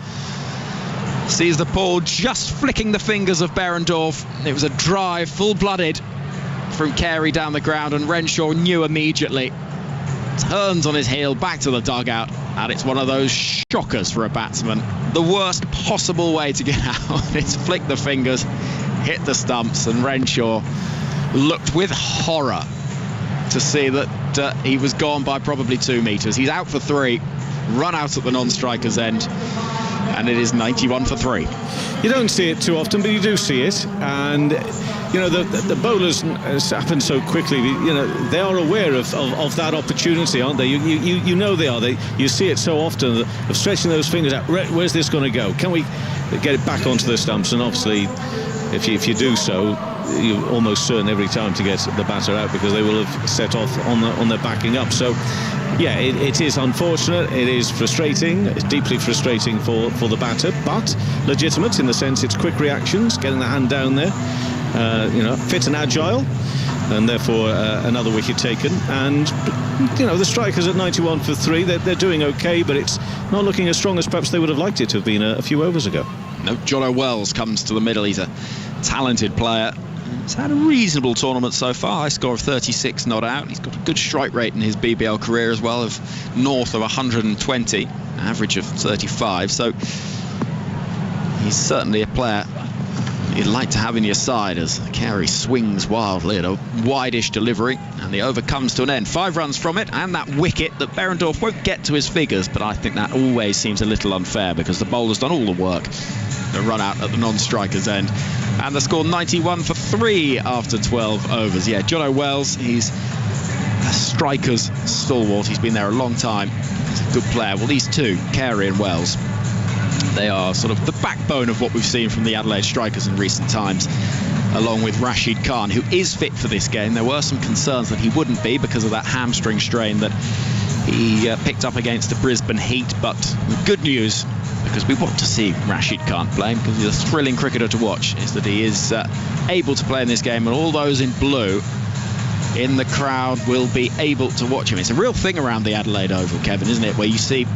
sees the ball just flicking the fingers of Behrendorff. It was a drive, full-blooded, from Carey down the ground, and Renshaw knew immediately. Turns on his heel back to the dugout, and it's one of those shockers for a batsman. The worst possible way to get out. It's flick the fingers, hit the stumps, and Renshaw looked with horror to see that he was gone by probably 2 metres. He's out for 3, run out at the non-striker's end, and it is 91 for 3. You don't see it too often, but you do see it. And, you know, the bowlers happen so quickly. You know, they are aware of that opportunity, aren't they? You know they are. You see it so often, of stretching those fingers out. Where's this going to go? Can we get it back onto the stumps? And obviously, if you do so, you're almost certain every time to get the batter out, because they will have set off on their backing up. So, yeah, it is unfortunate. It is frustrating. It's deeply frustrating for the batter, but legitimate in the sense it's quick reactions, getting the hand down there, you know, fit and agile. and therefore another wicket taken. And you know, the strikers at 91 for 3, they're doing okay, but it's not looking as strong as perhaps they would have liked it to have been a few overs ago. No, Jono Wells comes to the middle. He's a talented player. He's had a reasonable tournament so far. High score of 36 not out. He's got a good strike rate in his BBL career as well, of north of 120, average of 35. So he's certainly a player you'd like to have in your side as Carey swings wildly at a wide-ish delivery, and the over comes to an end. 5 runs from it, and that wicket that Behrendorff won't get to his figures, but I think that always seems a little unfair because the bowler's done all the work. The run out at the non-striker's end, and the score 91 for 3 after 12 overs. Yeah, Jono Wells, he's a striker's stalwart. He's been there a long time. He's a good player. Well, these two, Carey and Wells, they are sort of the backbone of what we've seen from the Adelaide strikers in recent times, along with Rashid Khan, who is fit for this game. There were some concerns that he wouldn't be because of that hamstring strain that he picked up against the Brisbane Heat, but good news, because we want to see Rashid Khan play, because he's a thrilling cricketer to watch, is that he is able to play in this game, and all those in blue in the crowd will be able to watch him. It's a real thing around the Adelaide Oval, Kevin, isn't it, where you see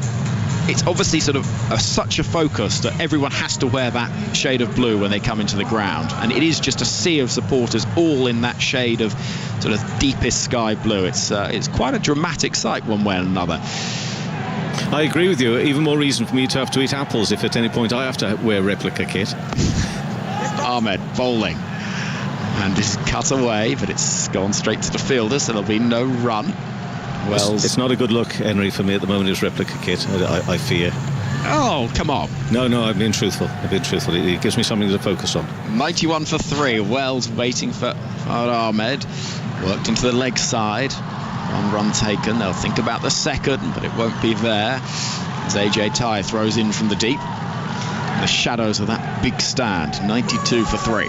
it's obviously sort of such a focus that everyone has to wear that shade of blue when they come into the ground, and it is just a sea of supporters all in that shade of sort of deepest sky blue. It's quite a dramatic sight one way or another. I agree with you. Even more reason for me to have to eat apples if at any point I have to wear replica kit. Ahmed bowling, and it's cut away, but it's gone straight to the fielder, so there'll be no run. Wells. It's not a good look, Henry, for me at the moment, is replica kit, I fear. Oh, come on. No, I've been truthful. It gives me something to focus on. 91 for 3. Wells waiting for Ahmed. Worked into the leg side. 1 run taken. They'll think about the second, but it won't be there. As AJ Ty throws in from the deep. The shadows of that big stand. 92 for 3.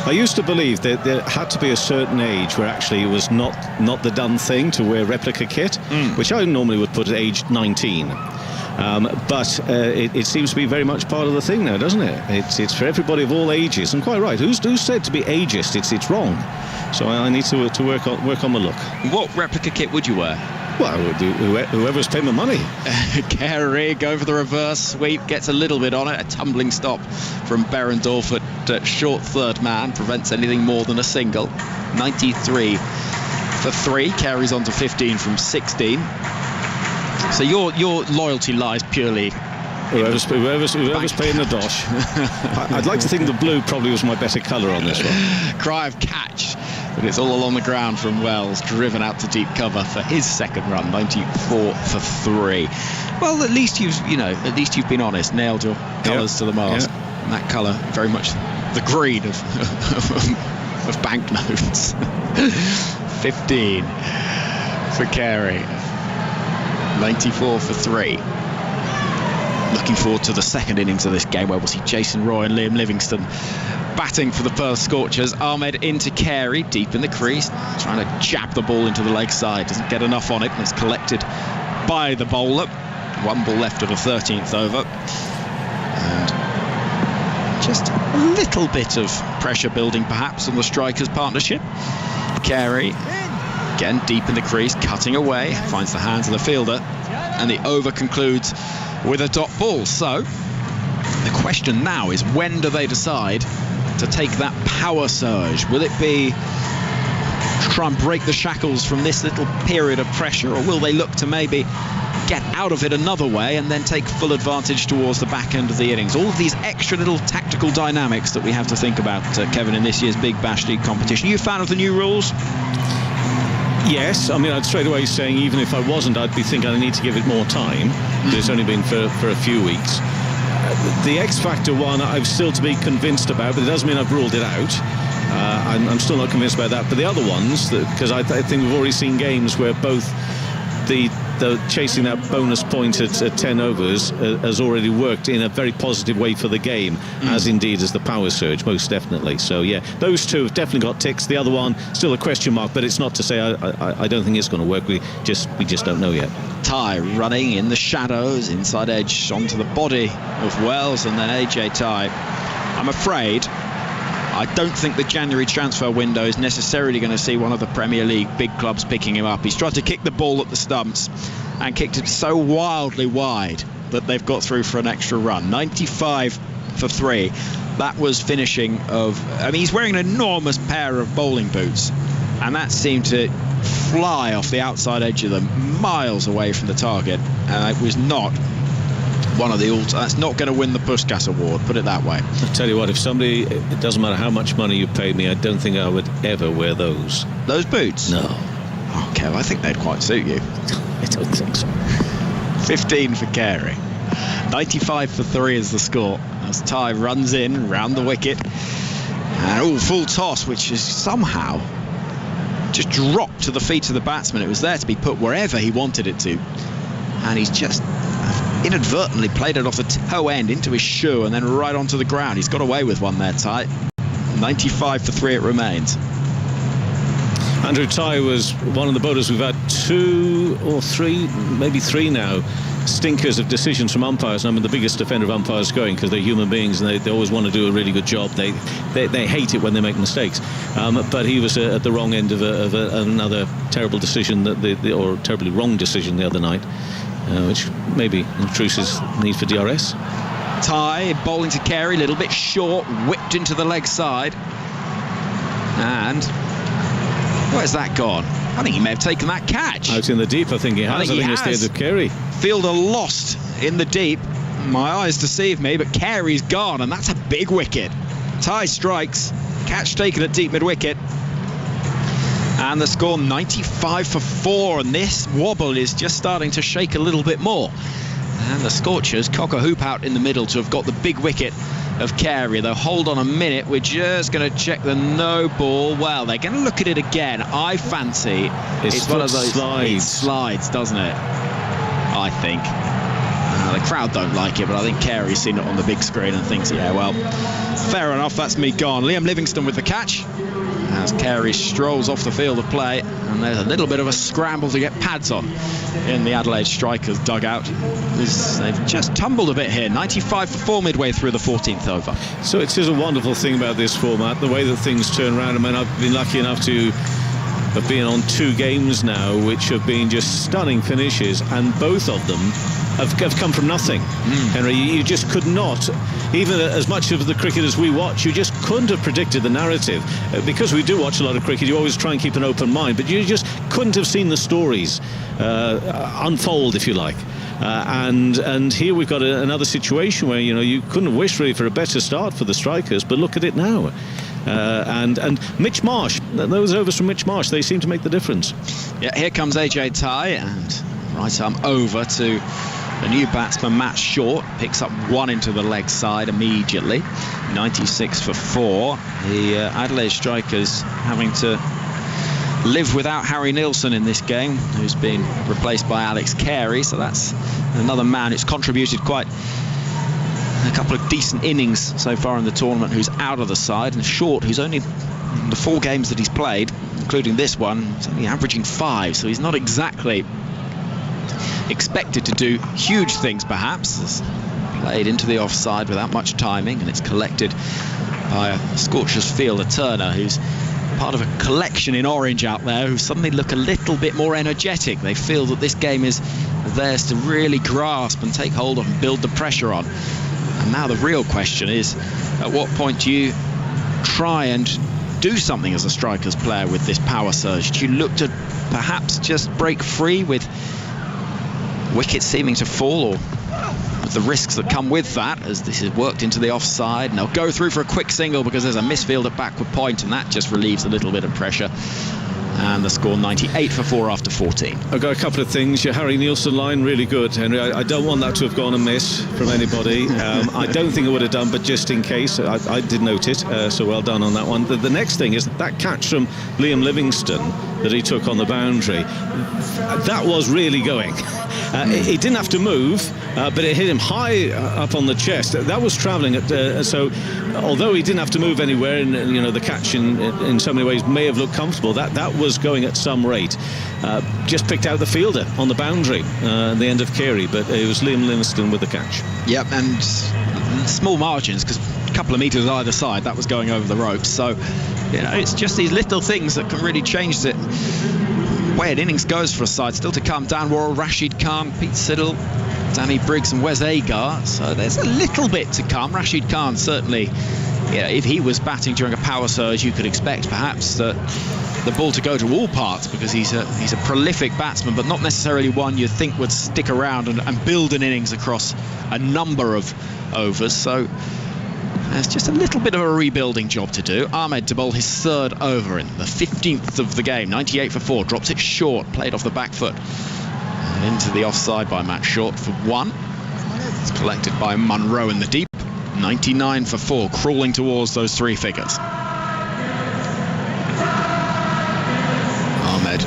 I used to believe that there had to be a certain age where actually it was not the done thing to wear replica kit, which I normally would put at age 19. But it seems to be very much part of the thing now, doesn't it? It's for everybody of all ages, and quite right. Who's said to be ageist? It's wrong. So I need to work on the look. What replica kit would you wear? Well, whoever's paying the money. Carey go for the reverse sweep, gets a little bit on it. A tumbling stop from Behrendorff at short third man prevents anything more than a single. 93 for 3, carries on to 15 from 16. So your loyalty lies purely whoever's paying the dosh. I'd like to think the blue probably was my better colour on this one. Cry of catch, but it's all along the ground from Wells, driven out to deep cover for his second run. 94 for 3. Well, at least you've been honest, nailed your colours to the mast. Yeah. And that colour very much the green of banknotes. 15 for Carey. 94 for 3. Looking forward to the second innings of this game, where we'll see Jason Roy and Liam Livingstone batting for the Perth Scorchers. Ahmed into Carey, deep in the crease, trying to jab the ball into the leg side. Doesn't get enough on it, and it's collected by the bowler. 1 ball left of the 13th over. And just a little bit of pressure building, perhaps, on the strikers' partnership. Carey, again, deep in the crease, cutting away, finds the hands of the fielder, and the over concludes with a dot ball. So the question now is, when do they decide to take that power surge? Will it be to try and break the shackles from this little period of pressure, or will they look to maybe get out of it another way and then take full advantage towards the back end of the innings? All of these extra little tactical dynamics that we have to think about, Kevin, in this year's Big Bash League competition. Are you a fan of the new rules? Yes, I mean, I'd straight away saying even if I wasn't, I'd be thinking I need to give it more time. It's only been for a few weeks. The X Factor one, I'm still to be convinced about, but it doesn't mean I've ruled it out. I'm still not convinced about that. But the other ones, because I think we've already seen games where both the chasing that bonus point at 10 overs has already worked in a very positive way for the game, as indeed as the power surge, most definitely. So yeah, those two have definitely got ticks. The other one, still a question mark, but it's not to say I don't think it's going to work. We just don't know yet. Ty running in the shadows, inside edge onto the body of Wells, and then AJ Ty, I'm afraid I don't think the January transfer window is necessarily going to see one of the Premier League big clubs picking him up. He's tried to kick the ball at the stumps and kicked it so wildly wide that they've got through for an extra run. 95 for 3. That was finishing of... I mean, he's wearing an enormous pair of bowling boots, and that seemed to fly off the outside edge of them, miles away from the target. It was not one of the that's not going to win the Puskas Award, put it that way. I'll tell you what, if somebody, it doesn't matter how much money you pay me, I don't think I would ever wear those. Those boots? No. Okay, well, I think they'd quite suit you. I don't think so. 15 for Carey. 95 for 3 is the score as Ty runs in round the wicket, and full toss, which is somehow just dropped to the feet of the batsman. It was there to be put wherever he wanted it to, and he's just inadvertently played it off the toe end into his shoe and then right onto the ground. He's got away with one there, Ty. 95 for 3 it remains. Andrew Ty was one of the bowlers we've had 2 or 3, maybe 3 now, stinkers of decisions from umpires. And I'm the biggest defender of umpires going, because they're human beings and they always want to do a really good job. They hate it when they make mistakes. But he was at the wrong end of another terrible decision, or terribly wrong decision the other night, which maybe intrudes need for DRS. Ty bowling to Carey, a little bit short, whipped into the leg side. And where's that gone? I think he may have taken that catch. Out in the deep, I think he has. I think it's the end of Carey. Fielder lost in the deep. My eyes deceive me, but Carey's gone, and that's a big wicket. Ty strikes, catch taken at deep mid-wicket. And the score 95 for 4, and this wobble is just starting to shake a little bit more. And the Scorchers cock a hoop out in the middle to have got the big wicket of Carey. They'll hold on a minute. We're just going to check the no ball. Well, they're going to look at it again. I fancy it's one of those slides, doesn't it? I think. The crowd don't like it, but I think Carey's seen it on the big screen and thinks, yeah, well, fair enough, that's me gone. Liam Livingstone with the catch as Carey strolls off the field of play, and there's a little bit of a scramble to get pads on in the Adelaide Strikers dugout. They've just tumbled a bit here. 95 for 4 midway through the 14th over. So it is a wonderful thing about this format, the way that things turn around. I mean, I've been lucky enough to have been on 2 games now which have been just stunning finishes, and both of them have come from nothing. Henry, you just could not, even as much of the cricket as we watch, you just couldn't have predicted the narrative. Because we do watch a lot of cricket, you always try and keep an open mind, but you just couldn't have seen the stories unfold, if you like. And here we've got another situation where, you couldn't wish really for a better start for the Strikers, but look at it now. And Mitch Marsh, those overs from Mitch Marsh, they seem to make the difference. Yeah, here comes AJ Ty, and right arm over to the new batsman Matt Short. Picks up 1 into the leg side immediately. 96 for 4. The Adelaide Strikers having to live without Harry Nielsen in this game, who's been replaced by Alex Carey. So that's another man who's contributed quite a couple of decent innings so far in the tournament, who's out of the side. And Short, who's only the 4 games that he's played, including this one, he's only averaging 5, so he's not exactly expected to do huge things, perhaps. It's played into the offside without much timing, and it's collected by a Scorchers fielder, Turner, who's part of a collection in orange out there, who suddenly look a little bit more energetic. They feel that this game is theirs to really grasp and take hold of and build the pressure on. And now the real question is, at what point do you try and do something as a Strikers player with this power surge? Do you look to perhaps just break free with wickets seeming to fall, or with the risks that come with that, as this is worked into the offside, and they'll go through for a quick single because there's a misfield at backward point, and that just relieves a little bit of pressure. And the score 98 for 4 after 14. I've got a couple of things. Your Harry Nielsen line, really good, Henry. I don't want that to have gone amiss from anybody. I don't think it would have done, but just in case, I did note it, so well done on that one. The next thing is that catch from Liam Livingstone that he took on the boundary. That was really going. He didn't have to move, but it hit him high up on the chest. That was travelling at, so although he didn't have to move anywhere, and the catch in so many ways may have looked comfortable, that was going at some rate. Just picked out the fielder on the boundary at the end of Carey, but it was Liam Livingstone with the catch. Yep, and small margins, because couple of metres either side, that was going over the ropes. So, you know, it's just these little things that can really change the way an innings goes for a side. Still to come, Dan Worrell, Rashid Khan, Pete Siddle, Danny Briggs and Wes Agar. So there's a little bit to come. Rashid Khan certainly, yeah, if he was batting during a power surge, you could expect perhaps that the ball to go to all parts, because he's a prolific batsman, but not necessarily one you'd think would stick around and build an innings across a number of overs. So there's just a little bit of a rebuilding job to do. Ahmed to bowl his third over in the 15th of the game, 98 for 4, drops it short, played off the back foot and into the offside by Matt Short for 1. It's collected by Munro in the deep, 99 for 4, crawling towards those 3 figures. Ahmed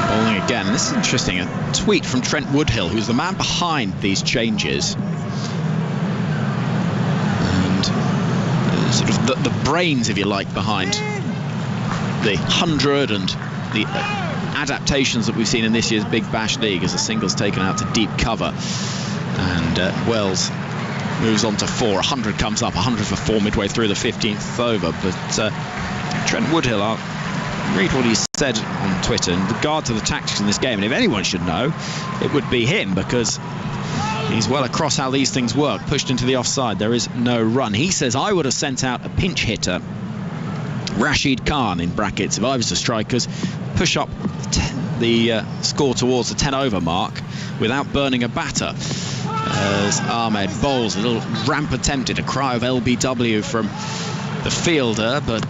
bowling again. This is interesting, a tweet from Trent Woodhill, who's the man behind these changes and sort of the brains, if you like, behind the 100 and the adaptations that we've seen in this year's Big Bash League, as a single's taken out to deep cover, and Wells moves on to 4. 100 comes up, 100 for 4 midway through the 15th over. But Trent Woodhill, I'll read what he said on Twitter in regard to the tactics in this game, and if anyone should know, it would be him, because he's well across how these things work. Pushed into the offside, there is no run. He says, I would have sent out a pinch hitter, Rashid Khan in brackets, if I was the strikers, push up the score towards the 10 over mark without burning a batter. As Ahmed bowls, a little ramp attempted, a cry of LBW from the fielder, but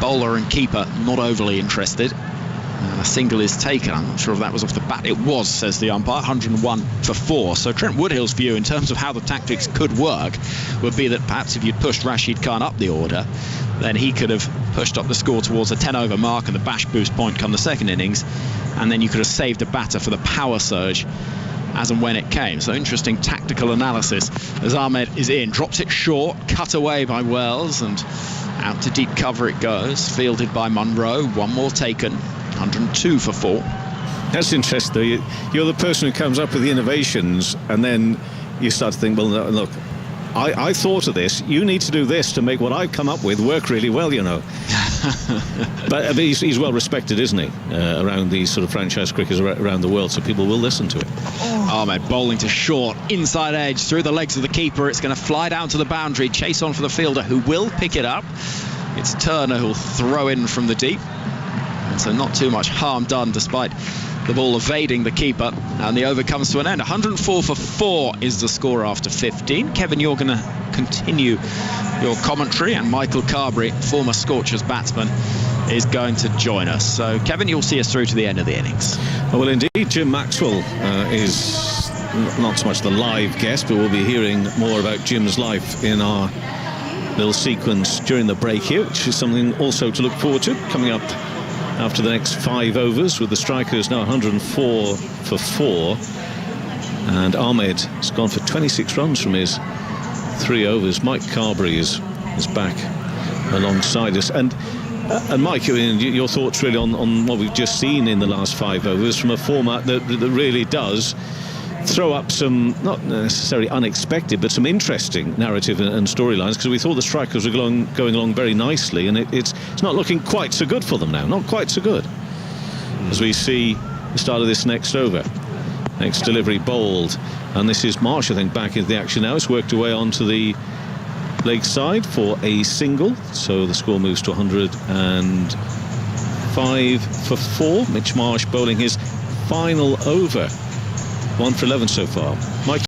bowler and keeper not overly interested. A single is taken. I'm not sure if that was off the bat. It was, says the umpire, 101 for 4. So Trent Woodhill's view in terms of how the tactics could work would be that perhaps if you'd pushed Rashid Khan up the order, then he could have pushed up the score towards the 10 over mark and the bash boost point come the second innings, and then you could have saved a batter for the power surge as and when it came. So interesting tactical analysis as Ahmed is in, drops it short, cut away by Wells, and out to deep cover it goes, fielded by Munro. One more taken, 102 for 4. That's interesting, though. You're the person who comes up with the innovations, and then you start to think, well, look, I thought of this. You need to do this to make what I've come up with work really well, you know. But he's well respected, isn't he, around these sort of franchise cricketers around the world, so people will listen to it. Ahmed bowling to short, inside edge, through the legs of the keeper. It's going to fly down to the boundary, chase on for the fielder, who will pick it up. It's Turner who'll throw in from the deep. And so not too much harm done, despite the ball evading the keeper, and the over comes to an end. 104 for 4 is the score after 15. Kevin, you're going to continue your commentary, and Michael Carberry, former Scorchers batsman, is going to join us. So Kevin, you'll see us through to the end of the innings. Well, indeed, Jim Maxwell is not so much the live guest, but we'll be hearing more about Jim's life in our little sequence during the break here, which is something also to look forward to, coming up after the next 5 overs, with the strikers now 104 for 4, and Ahmed has gone for 26 runs from his 3 overs. Mike Carberry is back alongside us, and Mike, your thoughts really on what we've just seen in the last 5 overs from a format that really does throw up some, not necessarily unexpected, but some interesting narrative and storylines, because we thought the strikers were going along very nicely, and it's not looking quite so good for them now. Not quite so good. As we see the start of this next over. Next delivery bowled, and this is Marsh, I think, back into the action now. It's worked away onto the leg side for a single, so the score moves to 105 for 4. Mitch Marsh bowling his final over. 1 for 11 so far. Mike.